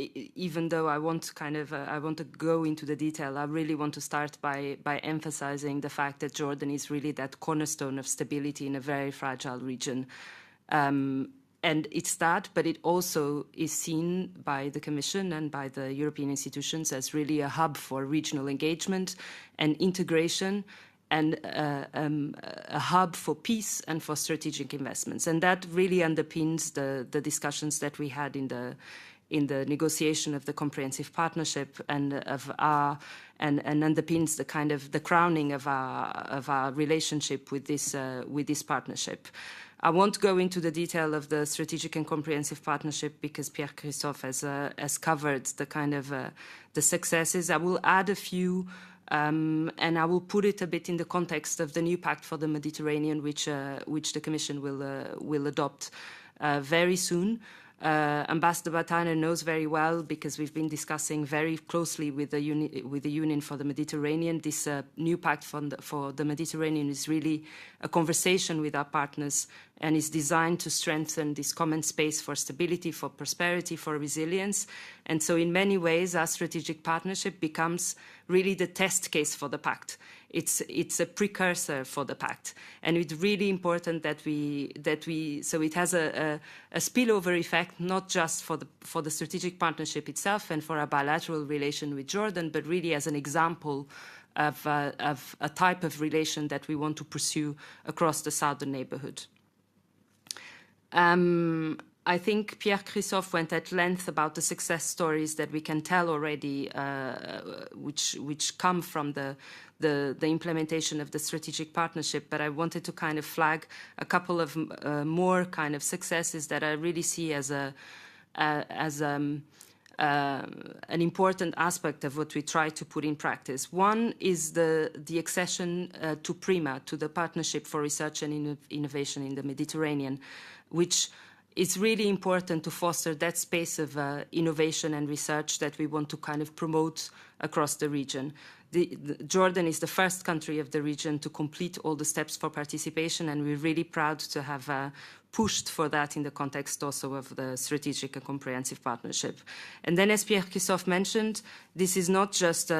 [SPEAKER 4] even though I want to go into the detail, I really want to start by emphasizing the fact that Jordan is really that cornerstone of stability in a very fragile region. And it's that, but it also is seen by the Commission and by the European institutions as really a hub for regional engagement and integration, and a hub for peace and for strategic investments. And that really underpins the discussions that we had in the negotiation of the comprehensive partnership and underpins the kind of the crowning of our relationship with this partnership. I won't go into the detail of the strategic and comprehensive partnership because Pierre-Christophe has covered the kind of the successes. I will add a few, and I will put it a bit in the context of the new Pact for the Mediterranean, which the Commission will adopt very soon. Ambassador Bataine knows very well, because we've been discussing very closely with the Union for the Mediterranean. This new pact for the Mediterranean is really a conversation with our partners and is designed to strengthen this common space for stability, for prosperity, for resilience. And so in many ways, our strategic partnership becomes really the test case for the pact. it's a precursor for the pact, and it's really important that we so it has a spillover effect, not just for the strategic partnership itself and for our bilateral relation with Jordan, but really as an example of a type of relation that we want to pursue across the southern neighborhood. I think Pierre-Christophe went at length about the success stories that we can tell already, which come from the implementation of the strategic partnership. But I wanted to kind of flag a couple of more kind of successes that I really see as an important aspect of what we try to put in practice. One is the accession to PRIMA, to the Partnership for Research and Innovation in the Mediterranean, which is really important to foster that space of innovation and research that we want to kind of promote across the region. Jordan is the first country of the region to complete all the steps for participation, and we're really proud to have pushed for that in the context also of the strategic and comprehensive partnership. And then, as Pierre-Christophe mentioned, this is not just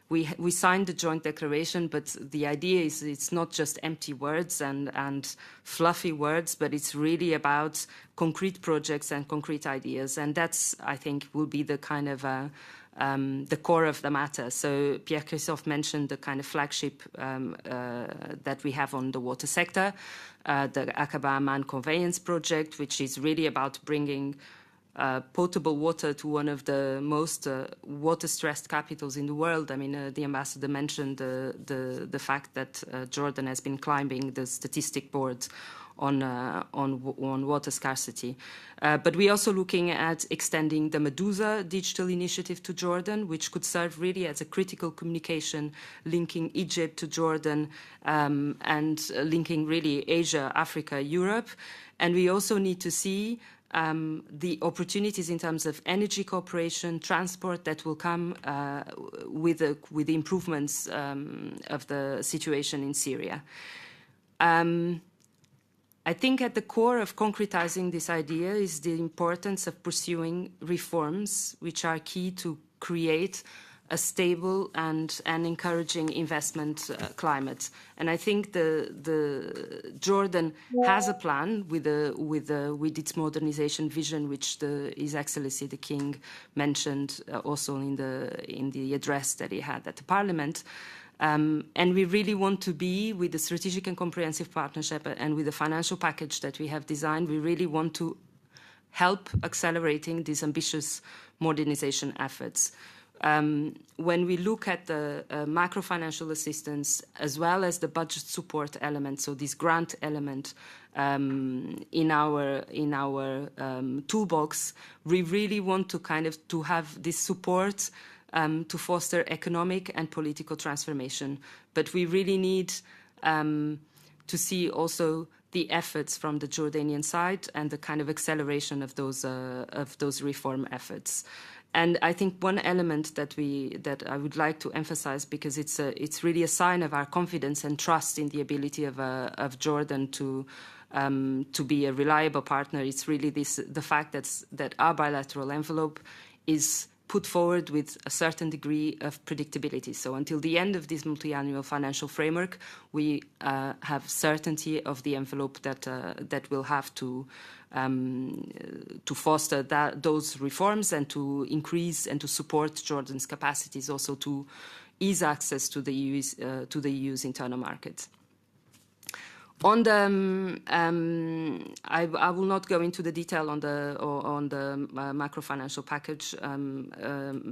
[SPEAKER 4] we signed the joint declaration, but the idea is it's not just empty words and fluffy words, but it's really about concrete projects and concrete ideas. And that's, I think, will be the kind of the core of the matter. So Pierre-Christophe mentioned the kind of flagship that we have on the water sector, the Aqaba Amman Conveyance Project, which is really about bringing potable water to one of the most water-stressed capitals in the world. I mean, the ambassador mentioned the fact that Jordan has been climbing the statistic board on water scarcity. But we're also looking at extending the Medusa digital initiative to Jordan, which could serve really as a critical communication linking Egypt to Jordan and linking really Asia, Africa, Europe. And we also need to see the opportunities in terms of energy cooperation, transport that will come with the improvements of the situation in Syria. I think at the core of concretizing this idea is the importance of pursuing reforms which are key to create a stable and encouraging investment climate. And I think the Jordan has a plan with its modernization vision, which His Excellency the King mentioned also in the address that he had at the Parliament. And we really want to be, with the strategic and comprehensive partnership and with the financial package that we have designed, we really want to help accelerating these ambitious modernization efforts. When we look at the macro-financial assistance as well as the budget support element, so this grant element in our toolbox, we really want to to have this support to foster economic and political transformation. But we really need to see also the efforts from the Jordanian side and the kind of acceleration of those reform efforts. And I think one element that I would like to emphasize, because it's really a sign of our confidence and trust in the ability of Jordan to be a reliable partner, it's really the fact that our bilateral envelope is put forward with a certain degree of predictability. So until the end of this multi-annual financial framework, we have certainty of the envelope that will have to foster those reforms and to increase and to support Jordan's capacities also to ease access to the EU's internal market. On the, I will not go into the detail on the macro financial package.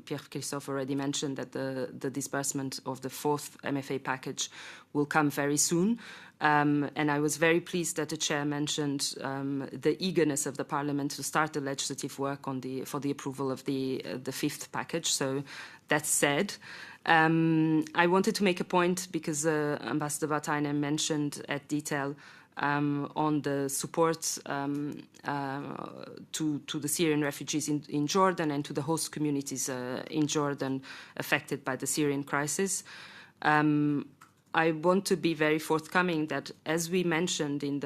[SPEAKER 4] Pierre-Christophe already mentioned that the disbursement of the fourth MFA package will come very soon. And I was very pleased that the chair mentioned the eagerness of the Parliament to start the legislative work for the approval of the fifth package. So that said, I wanted to make a point because Ambassador Batainen mentioned at detail on the support to the Syrian refugees in Jordan and to the host communities in Jordan affected by the Syrian crisis. I want to be very forthcoming that, as we mentioned and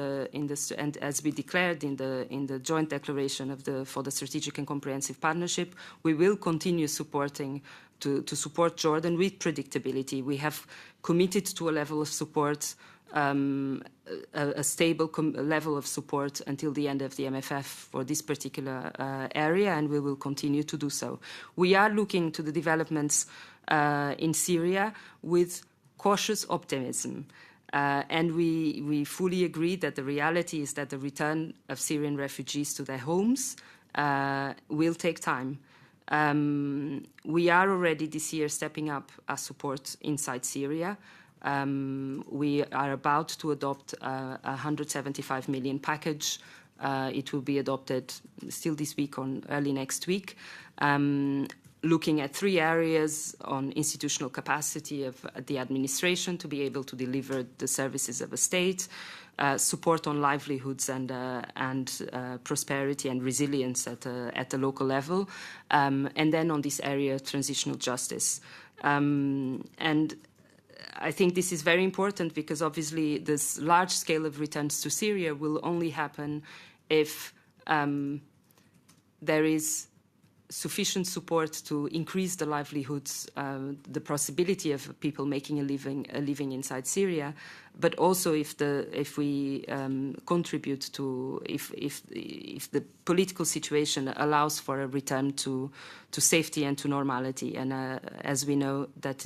[SPEAKER 4] as we declared in the joint declaration for the strategic and comprehensive partnership, we will continue supporting to support Jordan with predictability. We have committed to a level of support, a stable level of support until the end of the MFF for this particular area, and we will continue to do so. We are looking to the developments in Syria with cautious optimism. And we fully agree that the reality is that the return of Syrian refugees to their homes will take time. We are already this year stepping up our support inside Syria. We are about to adopt a 175 million package. It will be adopted still this week or early next week, looking at 3 areas: on institutional capacity of the administration to be able to deliver the services of a state, support on livelihoods and prosperity and resilience at the local level, and then on this area, transitional justice. And I think this is very important because obviously this large scale of returns to Syria will only happen if there is sufficient support to increase the livelihoods, the possibility of people making a living inside Syria, but also if we contribute to if the political situation allows for a return to safety and to normality. And as we know, that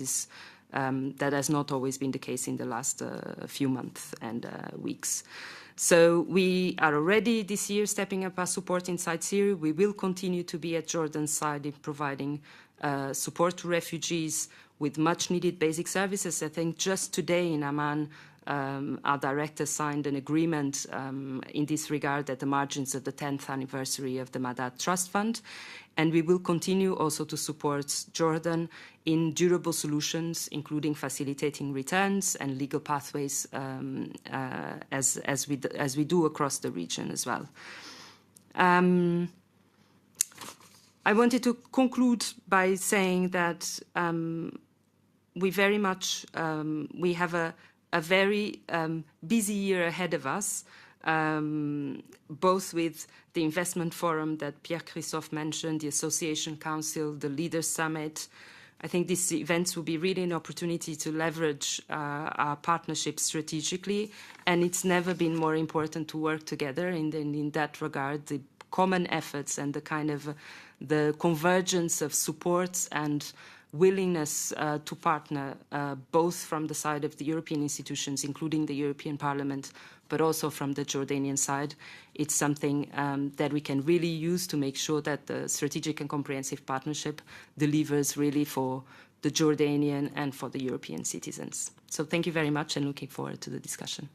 [SPEAKER 4] has not always been the case in the last few months and weeks. So we are already this year stepping up our support inside Syria. We will continue to be at Jordan's side in providing support to refugees with much needed basic services. I think just today in Amman, our director signed an agreement in this regard at the margins of the 10th anniversary of the Madad Trust Fund. And we will continue also to support Jordan in durable solutions, including facilitating returns and legal pathways, as we do across the region as well. I wanted to conclude by saying that we very much we have a very busy year ahead of us. Both with the investment forum that Pierre-Christophe mentioned, the Association Council, the Leaders Summit. I think these events will be really an opportunity to leverage our partnership strategically, and it's never been more important to work together in that regard. The common efforts and the kind of the convergence of supports and willingness to partner, both from the side of the European institutions, including the European Parliament, but also from the Jordanian side. It's something that we can really use to make sure that the strategic and comprehensive partnership delivers really for the Jordanian and for the European citizens. So thank you very much and looking forward to the discussion.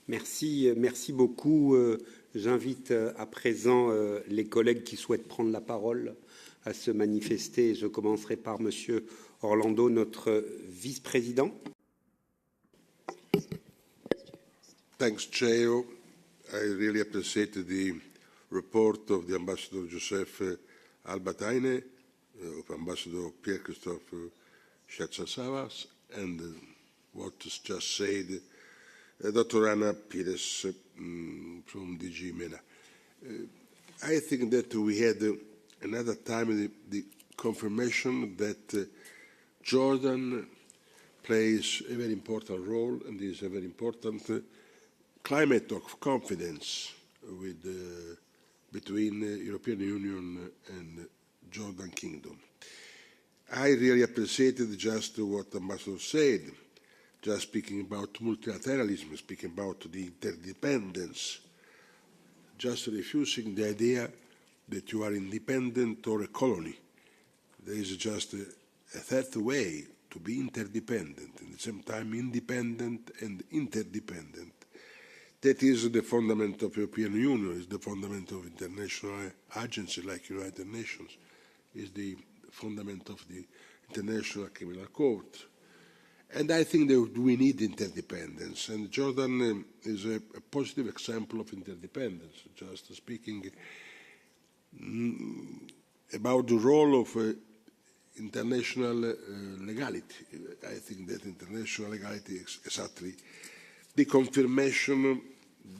[SPEAKER 1] Merci beaucoup. J'invite à présent les collègues qui souhaitent prendre la parole à se manifester. Je commencerai par Monsieur Orlando, notre vice-président.
[SPEAKER 5] Thanks, Chair. I really appreciate the report of the Ambassador Joseph Albataine, of Ambassador Pierre-Christophe Chatsasavas, and what was just said Dr. Anna Pires from DG MENA. I think that we had another time the confirmation that Jordan plays a very important role and is a very important climate of confidence with, between the European Union and Jordan Kingdom. I really appreciated just what the Ambassador said, just speaking about multilateralism, speaking about the interdependence, just refusing the idea that you are independent or a colony. There is just a third way to be interdependent, and at the same time independent and interdependent. That is the fundament of the European Union, is the fundament of international agencies like United Nations, is the fundament of the International Criminal Court. And I think that we need interdependence, and Jordan is a positive example of interdependence, just speaking about the role of international legality. I think that international legality is exactly the confirmation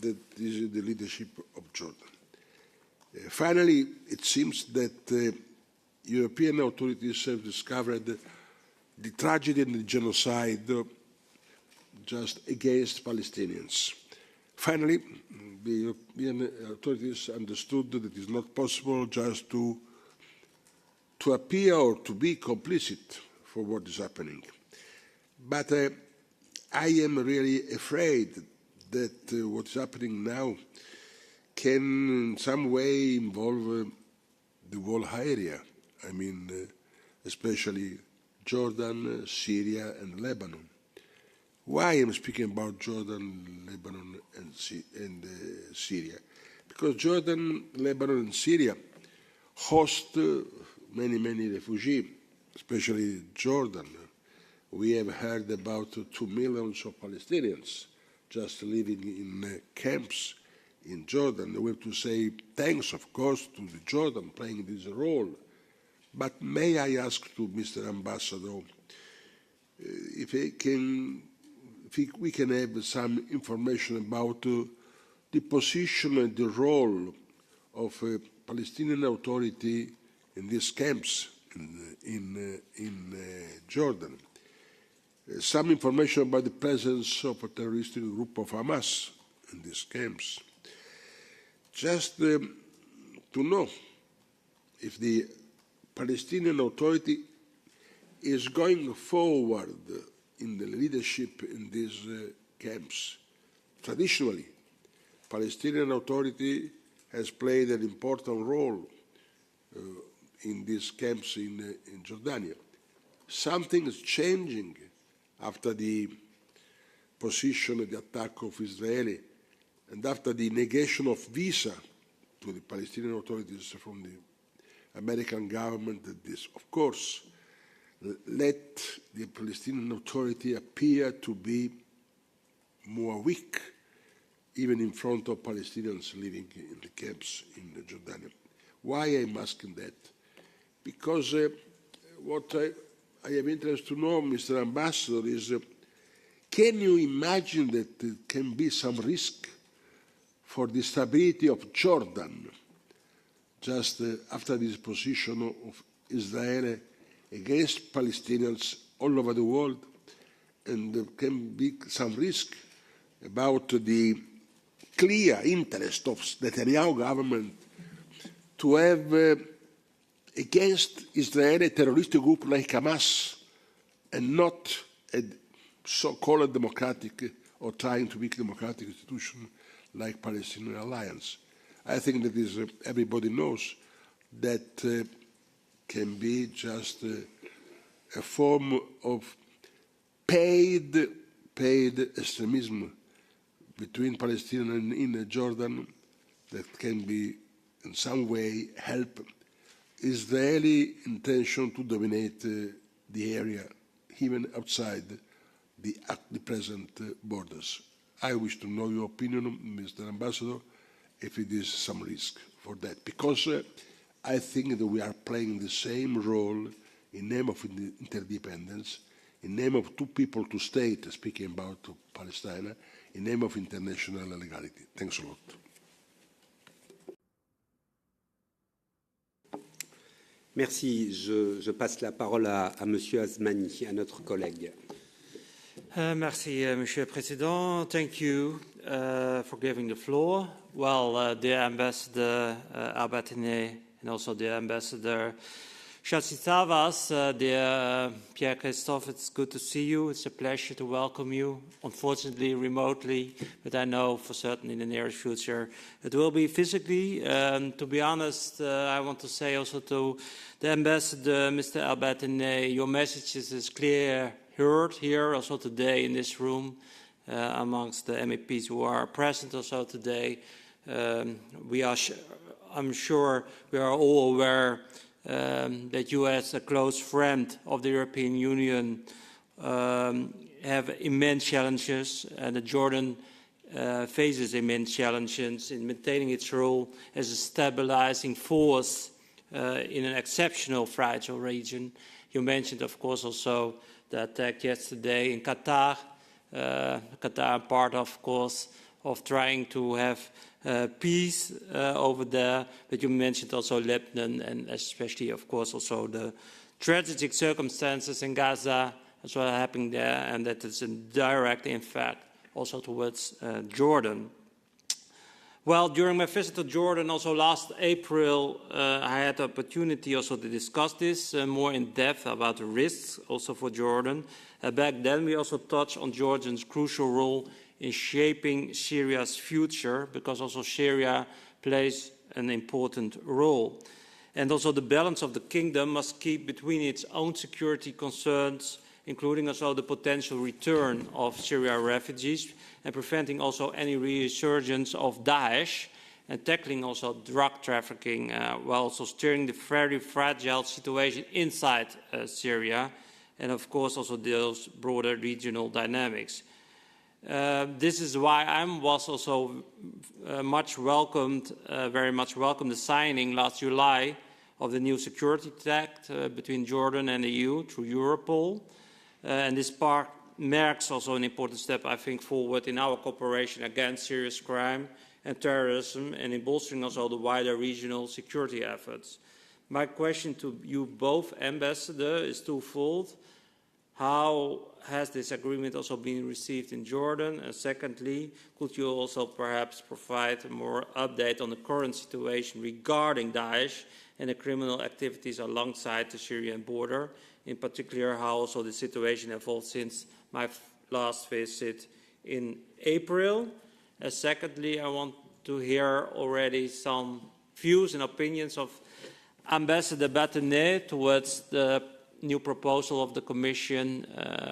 [SPEAKER 5] that is the leadership of Jordan. Finally, it seems that European authorities have discovered the tragedy and the genocide just against Palestinians. Finally, the European authorities understood that it is not possible just to appear or to be complicit for what is happening. But I am really afraid that what is happening now can in some way involve the whole area. I mean, especially Jordan, Syria, and Lebanon. Why I'm speaking about Jordan, Lebanon, and Syria? Because Jordan, Lebanon, and Syria host many refugees, especially Jordan. We have heard about 2 million of Palestinians just living in camps in Jordan. We have to say thanks, of course, to the Jordan playing this role. But may I ask to Mr. Ambassador if we can have some information about the position and the role of Palestinian Authority in these camps in Jordan. Some information about the presence of a terrorist group of Hamas in these camps. Just to know if the Palestinian Authority is going forward in the leadership in these camps. Traditionally, Palestinian Authority has played an important role in these camps in Jordania. Something is changing after the position and the attack of Israel and after the negation of visa to the Palestinian authorities from the American government. That this, of course, let the Palestinian Authority appear to be more weak, even in front of Palestinians living in the camps in Jordan. Why I'm asking that? Because what I have interest to know, Mr. Ambassador, is can you imagine that there can be some risk for the stability of Jordan just after this position of Israel against Palestinians all over the world, and there can be some risk about the clear interest of the Netanyahu government to have against Israel a terrorist group like Hamas and not a so-called democratic or trying to be democratic institution like Palestinian Alliance. I think that is, everybody knows that can be just a form of paid extremism between Palestinians and in Jordan that can be in some way help Israeli intention to dominate the area, even outside the present borders. I wish to know your opinion, Mr. Ambassador, if it is some risk for that, because I think that we are playing the same role in name of interdependence, in name of two people, two states, speaking about Palestine, in name of international legality. Thanks a lot.
[SPEAKER 1] Merci. Je passe la parole à Monsieur Asmani, à notre collègue.
[SPEAKER 6] Merci, Monsieur le Président. Thank you for giving the floor. Well, dear Ambassador Albertine and also dear Ambassador Chatsitavas, dear Pierre-Christophe, it's good to see you. It's a pleasure to welcome you, unfortunately remotely, but I know for certain in the nearest future it will be physically. To be honest, I want to say also to the Ambassador, Mr. Albertine, your message is clear, heard here also today in this room amongst the MEPs who are present also today. I'm sure we are all aware that you as a close friend of the European Union have immense challenges, and that Jordan faces immense challenges in maintaining its role as a stabilizing force in an exceptional fragile region. You mentioned, of course, also the attack yesterday in Qatar. Qatar part, of course, of trying to have peace over there. But you mentioned also Lebanon, and especially, of course, also the tragic circumstances in Gaza as well happening there, and that is a direct impact also towards Jordan. Well, during my visit to Jordan, also last April, I had the opportunity also to discuss this more in depth about the risks also for Jordan. Back then, we also touched on Jordan's crucial role in shaping Syria's future, because also Syria plays an important role. And also the balance of the kingdom must keep between its own security concerns, including also the potential return of Syrian refugees, and preventing also any resurgence of Daesh, and tackling also drug trafficking, while also steering the very fragile situation inside Syria, and of course also those broader regional dynamics. This is why I was also very much welcomed the signing last July of the new security pact between Jordan and the EU through Europol. And this part marks also an important step, I think, forward in our cooperation against serious crime and terrorism, and in bolstering also the wider regional security efforts. My question to you both, Ambassador, is twofold. How has this agreement also been received in Jordan? And secondly, could you also perhaps provide a more update on the current situation regarding Daesh and the criminal activities alongside the Syrian border? In particular, how also the situation evolved since my last visit in April. Secondly, I want to hear already some views and opinions of Ambassador Batenet towards the new proposal of the Commission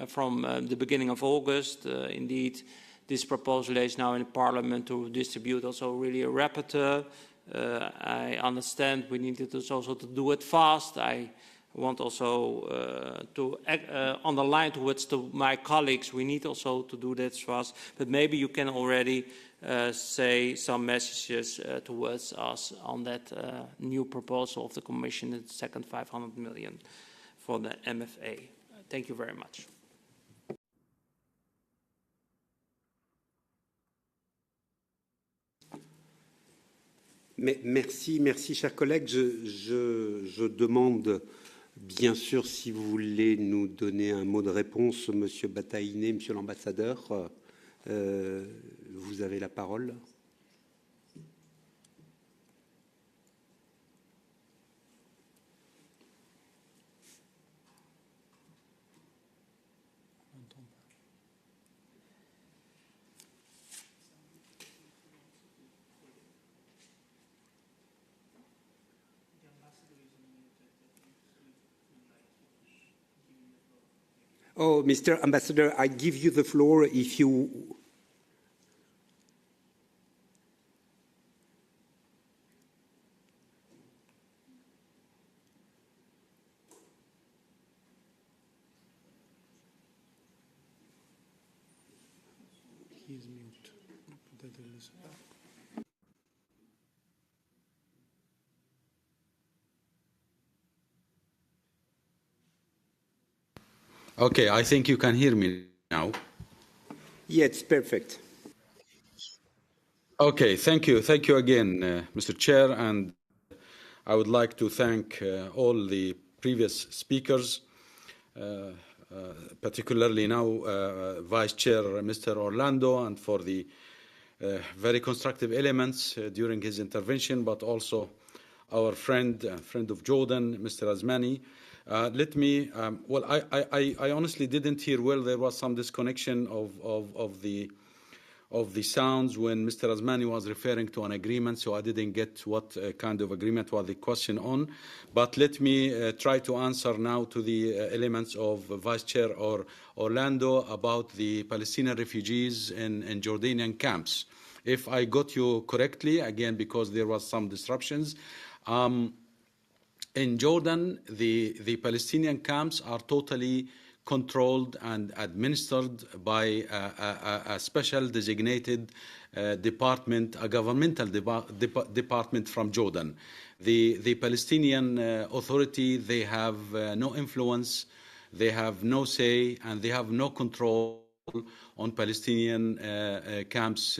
[SPEAKER 6] from the beginning of August. Indeed, this proposal is now in Parliament to distribute also really a rapporteur. I understand we needed also to do it fast. I want also to underline towards my colleagues, we need also to do that fast, but maybe you can already say some messages towards us on that new proposal of the Commission, the second 500 million for the MFA. Thank you very much.
[SPEAKER 1] Merci, chers collègues. Je demande, bien sûr, si vous voulez nous donner un mot de réponse, Monsieur Bataïné, Monsieur l'ambassadeur, vous avez la parole. Oh, Mr. Ambassador, I give you the floor if you... He's mute.
[SPEAKER 2] Okay, I think you can hear me now.
[SPEAKER 1] Yeah, it's perfect.
[SPEAKER 2] Okay, thank you. Thank you again, Mr. Chair, and I would like to thank all the previous speakers, particularly now Vice Chair Mr. Orlando, and for the very constructive elements during his intervention, but also our friend of Jordan, Mr. Azmani. Let me, well, I honestly didn't hear well. There was some disconnection of the sounds when Mr. Azmani was referring to an agreement, so I didn't get what kind of agreement was the question on. But let me try to answer now to the elements of Vice Chair Orlando about the Palestinian refugees in Jordanian camps. If I got you correctly, again, because there was some disruptions, in Jordan, the Palestinian camps are totally controlled and administered by a special designated department, a governmental department from Jordan. The Palestinian Authority, they have no influence, they have no say, and they have no control on Palestinian camps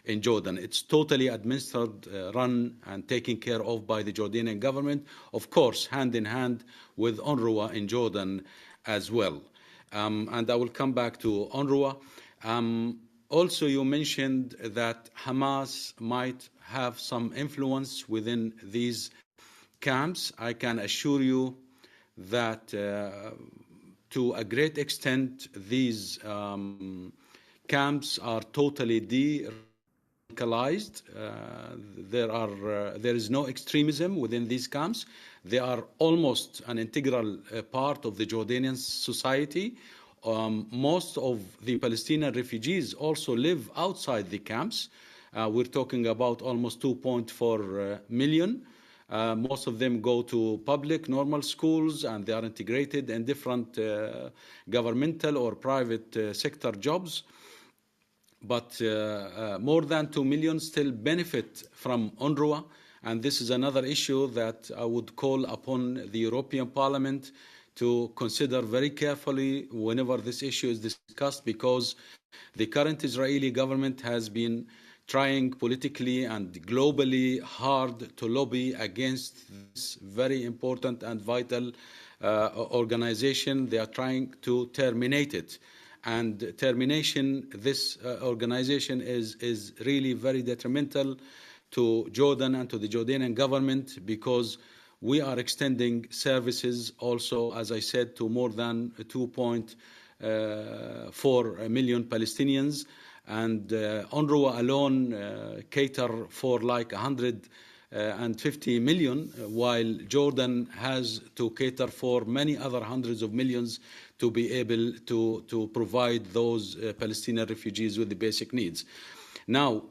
[SPEAKER 2] in Jordan. It's totally administered, run, and taken care of by the Jordanian government, of course, hand in hand with UNRWA in Jordan as well. And I will come back to UNRWA. Also, you mentioned that Hamas might have some influence within these camps. I can assure you that to a great extent, these camps are totally de-radicalized. There is no extremism within these camps. They are almost an integral part of the Jordanian society. Most of the Palestinian refugees also live outside the camps. We're talking about almost 2.4 million. Most of them go to public, normal schools, and they are integrated in different governmental or private sector jobs. But more than 2 million still benefit from UNRWA, and this is another issue that I would call upon the European Parliament to consider very carefully whenever this issue is discussed, because the current Israeli government has been trying politically and globally hard to lobby against this very important and vital organization. They are trying to terminate it. And termination, this organization is really very detrimental to Jordan and to the Jordanian government, because we are extending services also, as I said, to more than 2.4 million Palestinians. And UNRWA alone cater for like 150 million, while Jordan has to cater for many other hundreds of millions to be able to provide those Palestinian refugees with the basic needs. Now,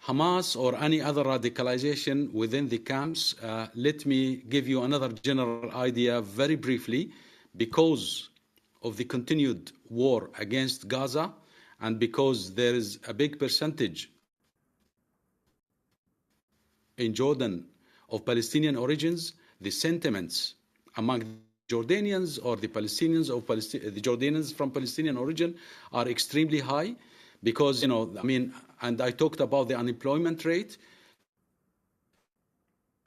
[SPEAKER 2] Hamas or any other radicalization within the camps, let me give you another general idea very briefly. Because of the continued war against Gaza, and because there is a big percentage in Jordan of Palestinian origins, the sentiments among Jordanians or the Palestinians or the Jordanians from Palestinian origin are extremely high. Because, and I talked about the unemployment rate,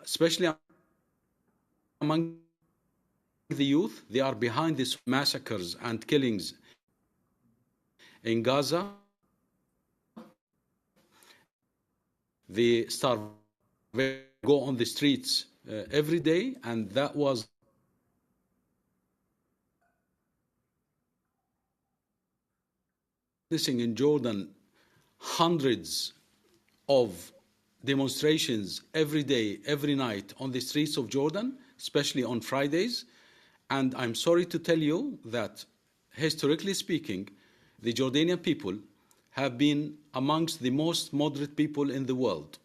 [SPEAKER 2] especially among the youth. They are behind these massacres and killings in Gaza. The starvation go on the streets every day, and that was in Jordan hundreds of demonstrations every day, every night on the streets of Jordan, especially on Fridays. And I'm sorry to tell you that, historically speaking, the Jordanian people have been amongst the most moderate people in the world,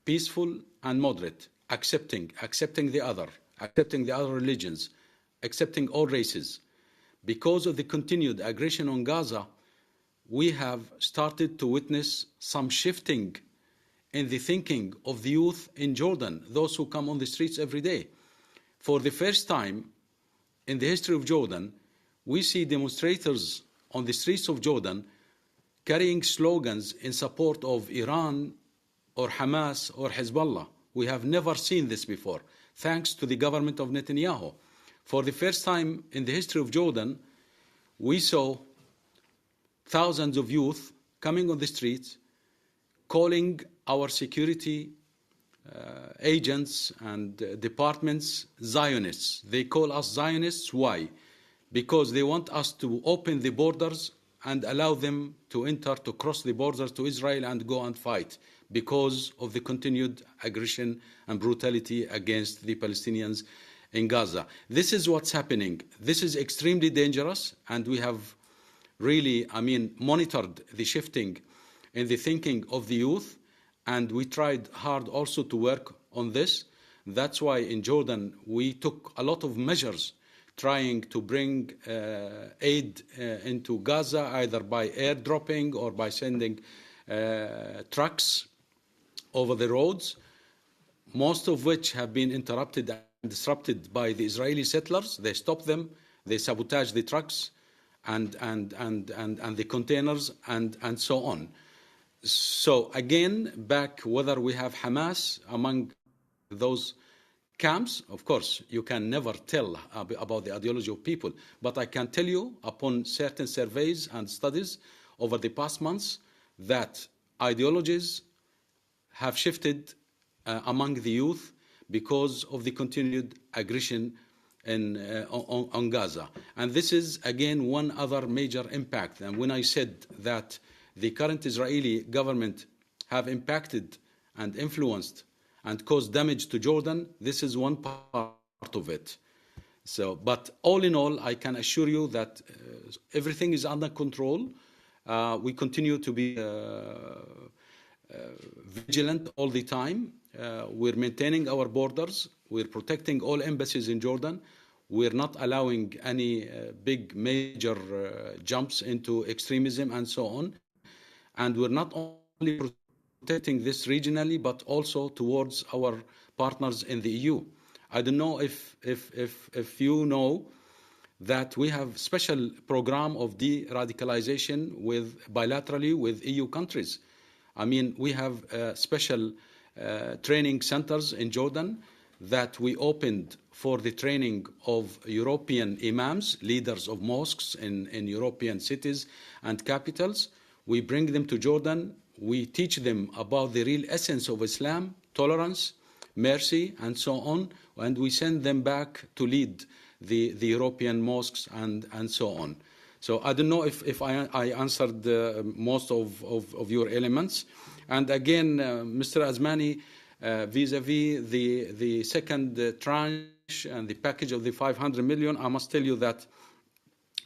[SPEAKER 2] peaceful and moderate, accepting the other religions, accepting all races. Because of the continued aggression on Gaza, we have started to witness some shifting in the thinking of the youth in Jordan, those who come on the streets every day. For the first time in the history of Jordan, we see demonstrators on the streets of Jordan carrying slogans in support of Iran or Hamas or Hezbollah. We have never seen this before, thanks to the government of Netanyahu. For the first time in the history of Jordan, we saw thousands of youth coming on the streets, calling our security agents and departments Zionists. They call us Zionists. Why? Because they want us to open the borders and allow them to enter, to cross the borders to Israel and go and fight, because of the continued aggression and brutality against the Palestinians in Gaza. This is what's happening. This is extremely dangerous, and we have really, monitored the shifting in the thinking of the youth, and we tried hard also to work on this. That's why in Jordan we took a lot of measures trying to bring aid into Gaza, either by airdropping or by sending trucks over the roads, most of which have been interrupted and disrupted by the Israeli settlers. They stopped them, they sabotaged the trucks, and the containers and so on. So again, back whether we have Hamas among those camps, of course, you can never tell about the ideology of people. But I can tell you, upon certain surveys and studies over the past months, that ideologies have shifted among the youth because of the continued aggression on Gaza. And this is, again, one other major impact. And when I said that the current Israeli government have impacted and influenced and caused damage to Jordan, this is one part of it. So, but all in all, I can assure you that everything is under control. We continue to be vigilant all the time. We're maintaining our borders. We're protecting all embassies in Jordan. We're not allowing any big major jumps into extremism and so on. And we're not only protecting this regionally, but also towards our partners in the EU. I don't know if you know that we have special program of de-radicalization bilaterally with EU countries. I mean, we have special training centers in Jordan that we opened for the training of European imams, leaders of mosques in European cities and capitals. We bring them to Jordan. We teach them about the real essence of Islam, tolerance, mercy, and so on. And we send them back to lead the European mosques and so on. So I don't know if I answered most of your elements. And again, Mr. Azmani, vis-a-vis the second tranche and the package of the 500 million, I must tell you that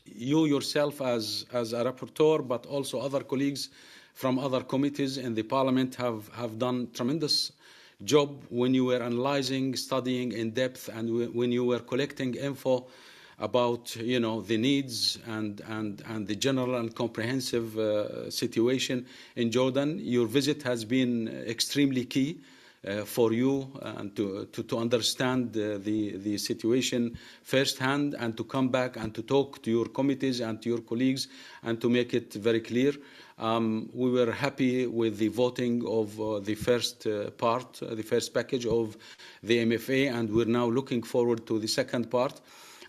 [SPEAKER 2] you yourself as a rapporteur, but also other colleagues from other committees in the Parliament have done tremendous job when you were analyzing, studying in depth, and when you were collecting info about the needs and the general and comprehensive situation in Jordan. Your visit has been extremely key for you and to understand the situation firsthand, and to come back and to talk to your committees and to your colleagues and to make it very clear. We were happy with the voting of the first part, the first package of the MFA, and we're now looking forward to the second part.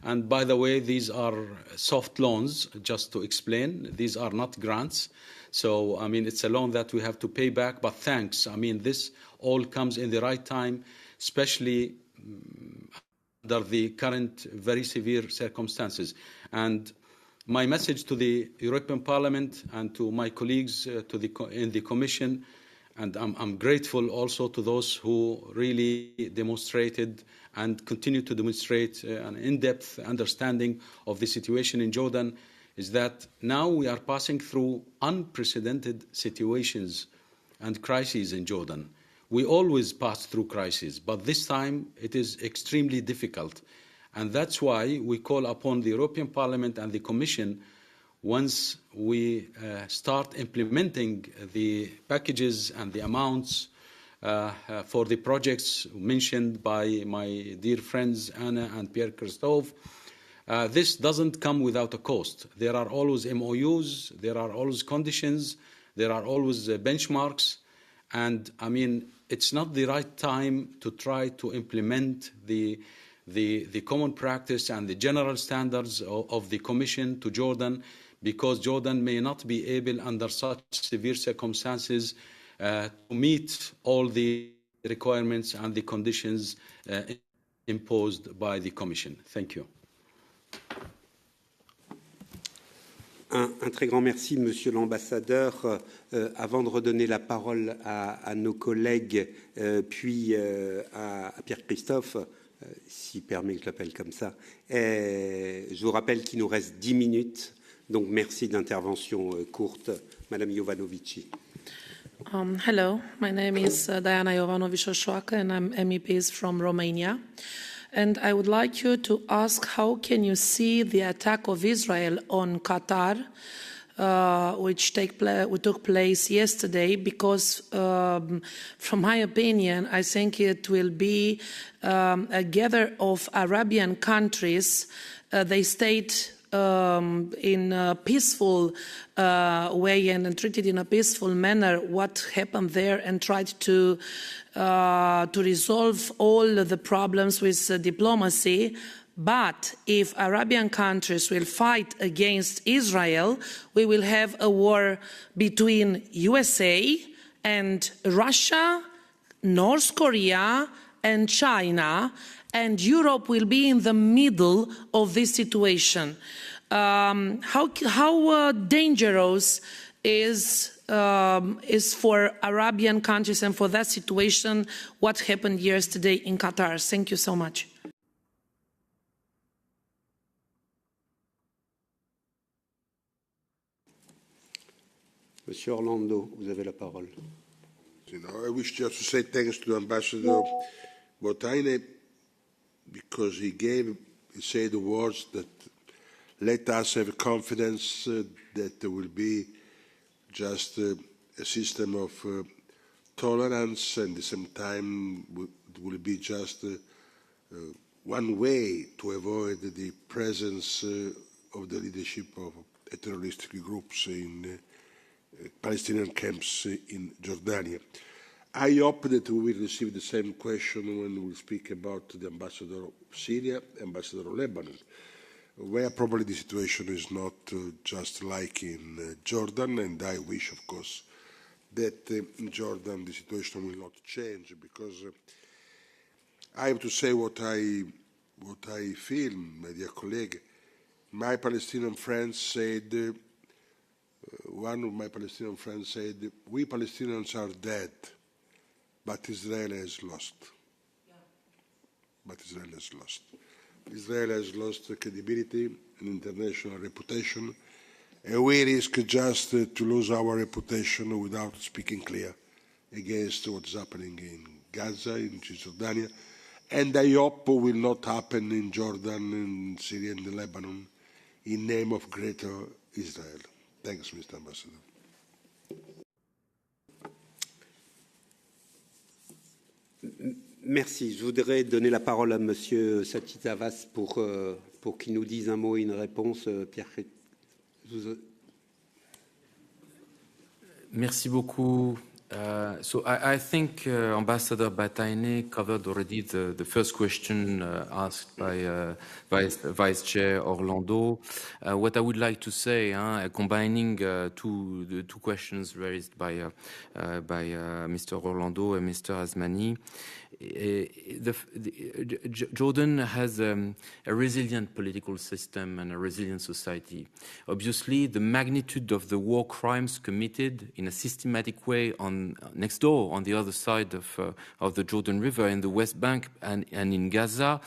[SPEAKER 2] And by the way, these are soft loans, just to explain. These are not grants. So, I mean, it's a loan that we have to pay back, but thanks. I mean, this all comes in the right time, especially under the current very severe circumstances. And my message to the European Parliament and to my colleagues in the Commission, and I'm grateful also to those who really demonstrated and continue to demonstrate an in-depth understanding of the situation in Jordan, is that now we are passing through unprecedented situations and crises in Jordan. We always pass through crises, but this time it is extremely difficult. And that's why we call upon the European Parliament and the Commission, once we start implementing the packages and the amounts for the projects mentioned by my dear friends Anna and Pierre Christophe, this doesn't come without a cost. There are always MOUs, there are always conditions, there are always benchmarks, and I mean, it's not the right time to try to implement the common practice and the general standards of the Commission to Jordan, because Jordan may not be able, under such severe circumstances, to meet all the requirements and the conditions imposed by the Commission. Thank you.
[SPEAKER 1] Un très grand merci, Monsieur l'Ambassadeur. Avant de redonner la parole à nos collègues, puis à Pierre Christophe, s'il permet que je l'appelle comme ça, je vous rappelle qu'il nous reste 10 minutes. Donc, merci d'intervention courte. Madame Jovanovici.
[SPEAKER 7] Hello, my name is Diana Jovanovic-Oșoacă, and I'm MEP from Romania. And I would like you to ask, how can you see the attack of Israel on Qatar, which took place yesterday? Because, from my opinion, I think it will be a gather of Arabian countries. They state in a peaceful way and treated in a peaceful manner what happened there and tried to resolve all the problems with diplomacy. But if Arabian countries will fight against Israel, we will have a war between USA and Russia, North Korea and China, and Europe will be in the middle of this situation. How dangerous is for Arabian countries and for that situation what happened yesterday in Qatar? Thank you so much.
[SPEAKER 1] Monsieur Orlando, vous avez la parole.
[SPEAKER 5] I wish just to say thanks to Ambassador Botaine because he said the words that let us have confidence that there will be just a system of tolerance, and at the same time it will be just one way to avoid the presence of the leadership of terroristic groups in Palestinian camps in Jordania. I hope that we will receive the same question when we speak about the ambassador of Syria, ambassador of Lebanon, where probably the situation is not just like in Jordan, and I wish, of course, that in Jordan the situation will not change, because I have to say what I feel, my dear colleague. My Palestinian friends said, one of my Palestinian friends said, we Palestinians are dead, but Israel has lost. Yeah. But Israel has lost. Israel has lost credibility and international reputation, and we risk just to lose our reputation without speaking clear against what's happening in Gaza, in Cisjordania, and I hope will not happen in Jordan, in Syria, and Lebanon, in name of greater Israel. Thanks, Mr. Ambassador.
[SPEAKER 1] Merci. Je voudrais donner la parole à Monsieur Sachi Zavas pour qu'il nous dise un mot et une réponse. Pierre.
[SPEAKER 3] Merci beaucoup. So I think Ambassador Bataine covered already the first question asked by Vice Chair Orlando. What I would like to say, combining the two questions raised by Mr. Orlando and Mr. Asmani, Jordan has a resilient political system and a resilient society. Obviously, the magnitude of the war crimes committed in a systematic way next door, on the other side of the Jordan River, in the West Bank and in Gaza,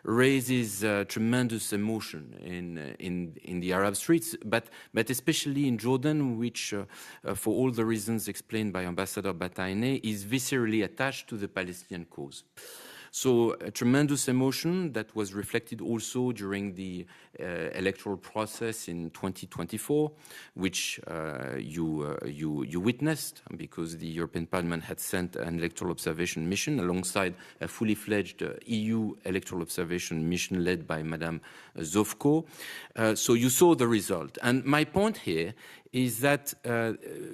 [SPEAKER 3] raises tremendous emotion in the Arab streets, but especially in Jordan, which, for all the reasons explained by Ambassador Bataine, is viscerally attached to the Palestinian cause. So a tremendous emotion that was reflected also during the electoral process in 2024, which you witnessed, because the European Parliament had sent an electoral observation mission alongside a fully fledged EU electoral observation mission led by Madame Zovko. So you saw the result. And my point here is that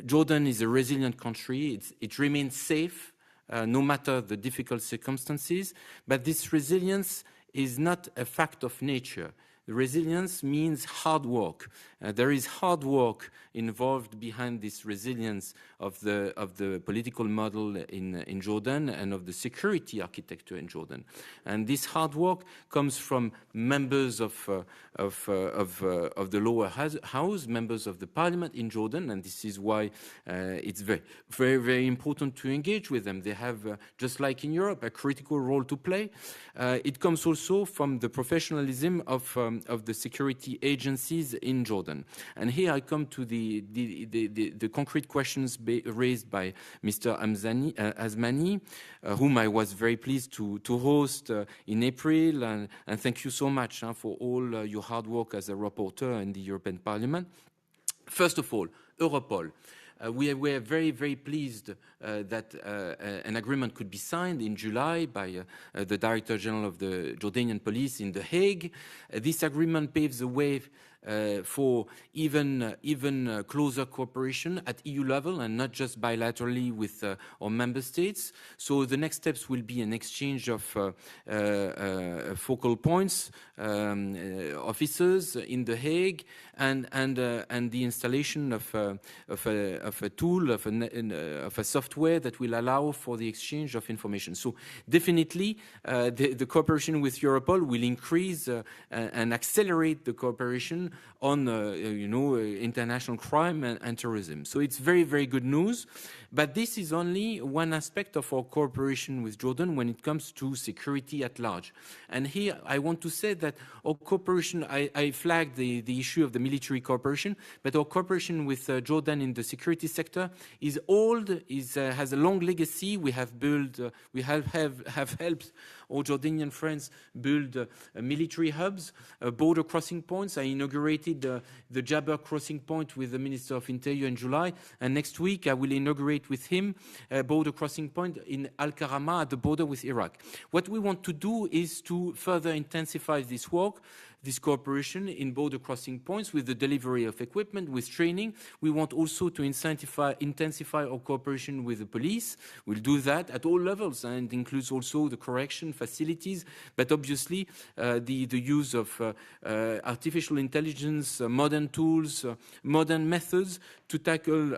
[SPEAKER 3] Jordan is a resilient country. It remains safe, no matter the difficult circumstances, but this resilience is not a fact of nature. Resilience means hard work. There is hard work involved behind this resilience of the political model in Jordan and of the security architecture in Jordan. And this hard work comes from members of the lower house, members of the parliament in Jordan, and this is why it's very, very, very important to engage with them. They have, just like in Europe, a critical role to play. It comes also from the professionalism of the security agencies in Jordan. And here I come to the concrete questions raised by Mr. Asmani, whom I was very pleased to host in April, and thank you so much for all your hard work as a rapporteur in the European Parliament. First of all, Europol. We were very, very pleased that an agreement could be signed in July by the Director General of the Jordanian Police in The Hague. This agreement paves the way for even closer cooperation at EU level and not just bilaterally with our member states. So the next steps will be an exchange of focal points, officers in The Hague, and the installation of a tool, of a software that will allow for the exchange of information. So definitely the cooperation with Europol will increase and accelerate the cooperation on international crime and terrorism. So it's very, very good news. But this is only one aspect of our cooperation with Jordan when it comes to security at large. And here I want to say that our cooperation, I flagged the issue of the military cooperation, but our cooperation with Jordan in the security sector is old, has a long legacy. We have built, we have helped our Jordanian friends build military hubs, border crossing points. I inaugurated the Jabber crossing point with the Minister of Interior in July, and next week I will inaugurate with him a border crossing point in Al-Karama at the border with Iraq. What we want to do is to further intensify this work, this cooperation in border crossing points with the delivery of equipment, with training. We want also to intensify our cooperation with the police. We'll do that at all levels, and it includes also the correction facilities, but obviously the use of artificial intelligence, modern tools, modern methods to tackle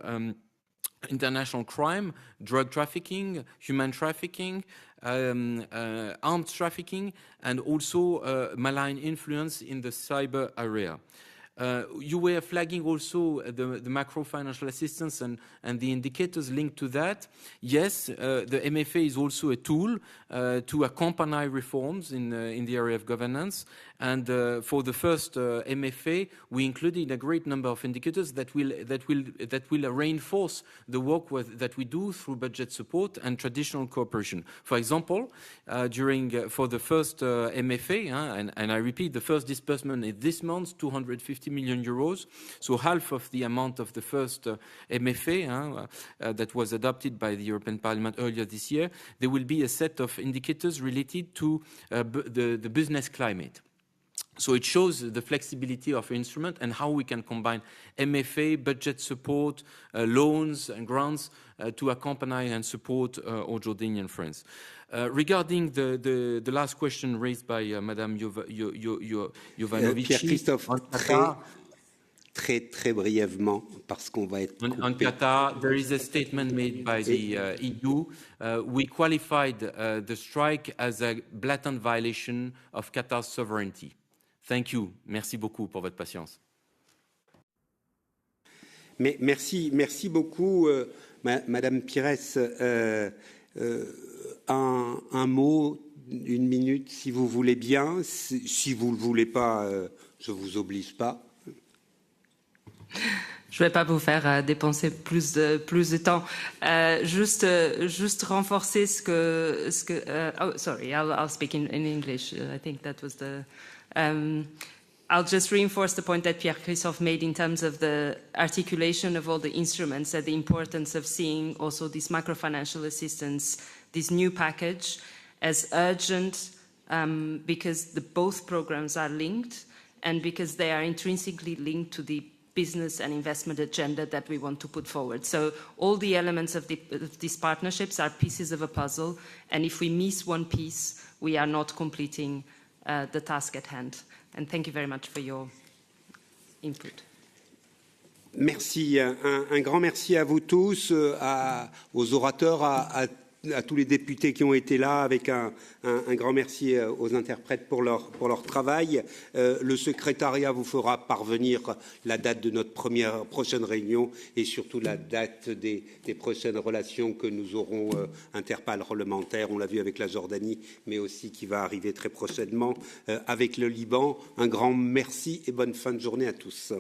[SPEAKER 3] international crime, drug trafficking, human trafficking, arms trafficking, and also malign influence in the cyber area. You were flagging also the macro-financial assistance and the indicators linked to that. Yes, the MFA is also a tool to accompany reforms in the area of governance. And for the first MFA, we included a great number of indicators that will reinforce the work that we do through budget support and traditional cooperation. For example, for the first MFA, and I repeat, the first disbursement is this month, 250 million euros, so half of the amount of the first MFA that was adopted by the European Parliament earlier this year. There will be a set of indicators related to the business climate. So it shows the flexibility of our instrument and how we can combine MFA, budget support, loans and grants to accompany and support our Jordanian friends. Regarding the last question raised by Madame Jovanovic,
[SPEAKER 1] Pierre-Christophe, très brièvement, parce qu'on va être coupé.
[SPEAKER 3] On Qatar, there is a statement made by the EU. We qualified the strike as a blatant violation of Qatar's sovereignty. Thank you. Merci beaucoup pour votre patience.
[SPEAKER 1] Mais merci beaucoup, Madame Pires. Un mot, une minute, si vous voulez bien. Si vous ne le voulez pas, je ne vous oblige pas.
[SPEAKER 4] Je ne vais pas vous faire dépenser plus de temps. Juste renforcer ce que oh, sorry, I'll speak in English. I think that was the... I'll just reinforce the point that Pierre-Christophe made in terms of the articulation of all the instruments and the importance of seeing also this macro-financial assistance, this new package, as urgent because both programs are linked and because they are intrinsically linked to the business and investment agenda that we want to put forward. So all the elements of these partnerships are pieces of a puzzle, and if we miss one piece, we are not completing the task at hand. And thank you very much for your input.
[SPEAKER 1] Merci, un grand merci à vous tous, aux orateurs, à tous les députés qui ont été là, avec un grand merci aux interprètes pour leur travail. Le secrétariat vous fera parvenir la date de notre prochaine réunion et surtout la date des prochaines relations que nous aurons interparlementaires. On l'a vu avec la Jordanie, mais aussi qui va arriver très prochainement avec le Liban. Un grand merci et bonne fin de journée à tous.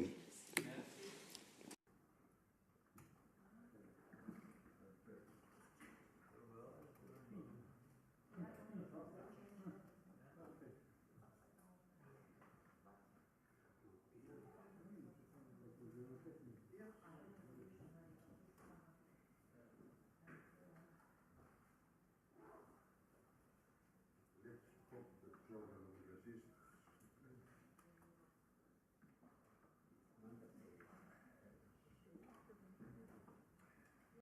[SPEAKER 5] Jordan.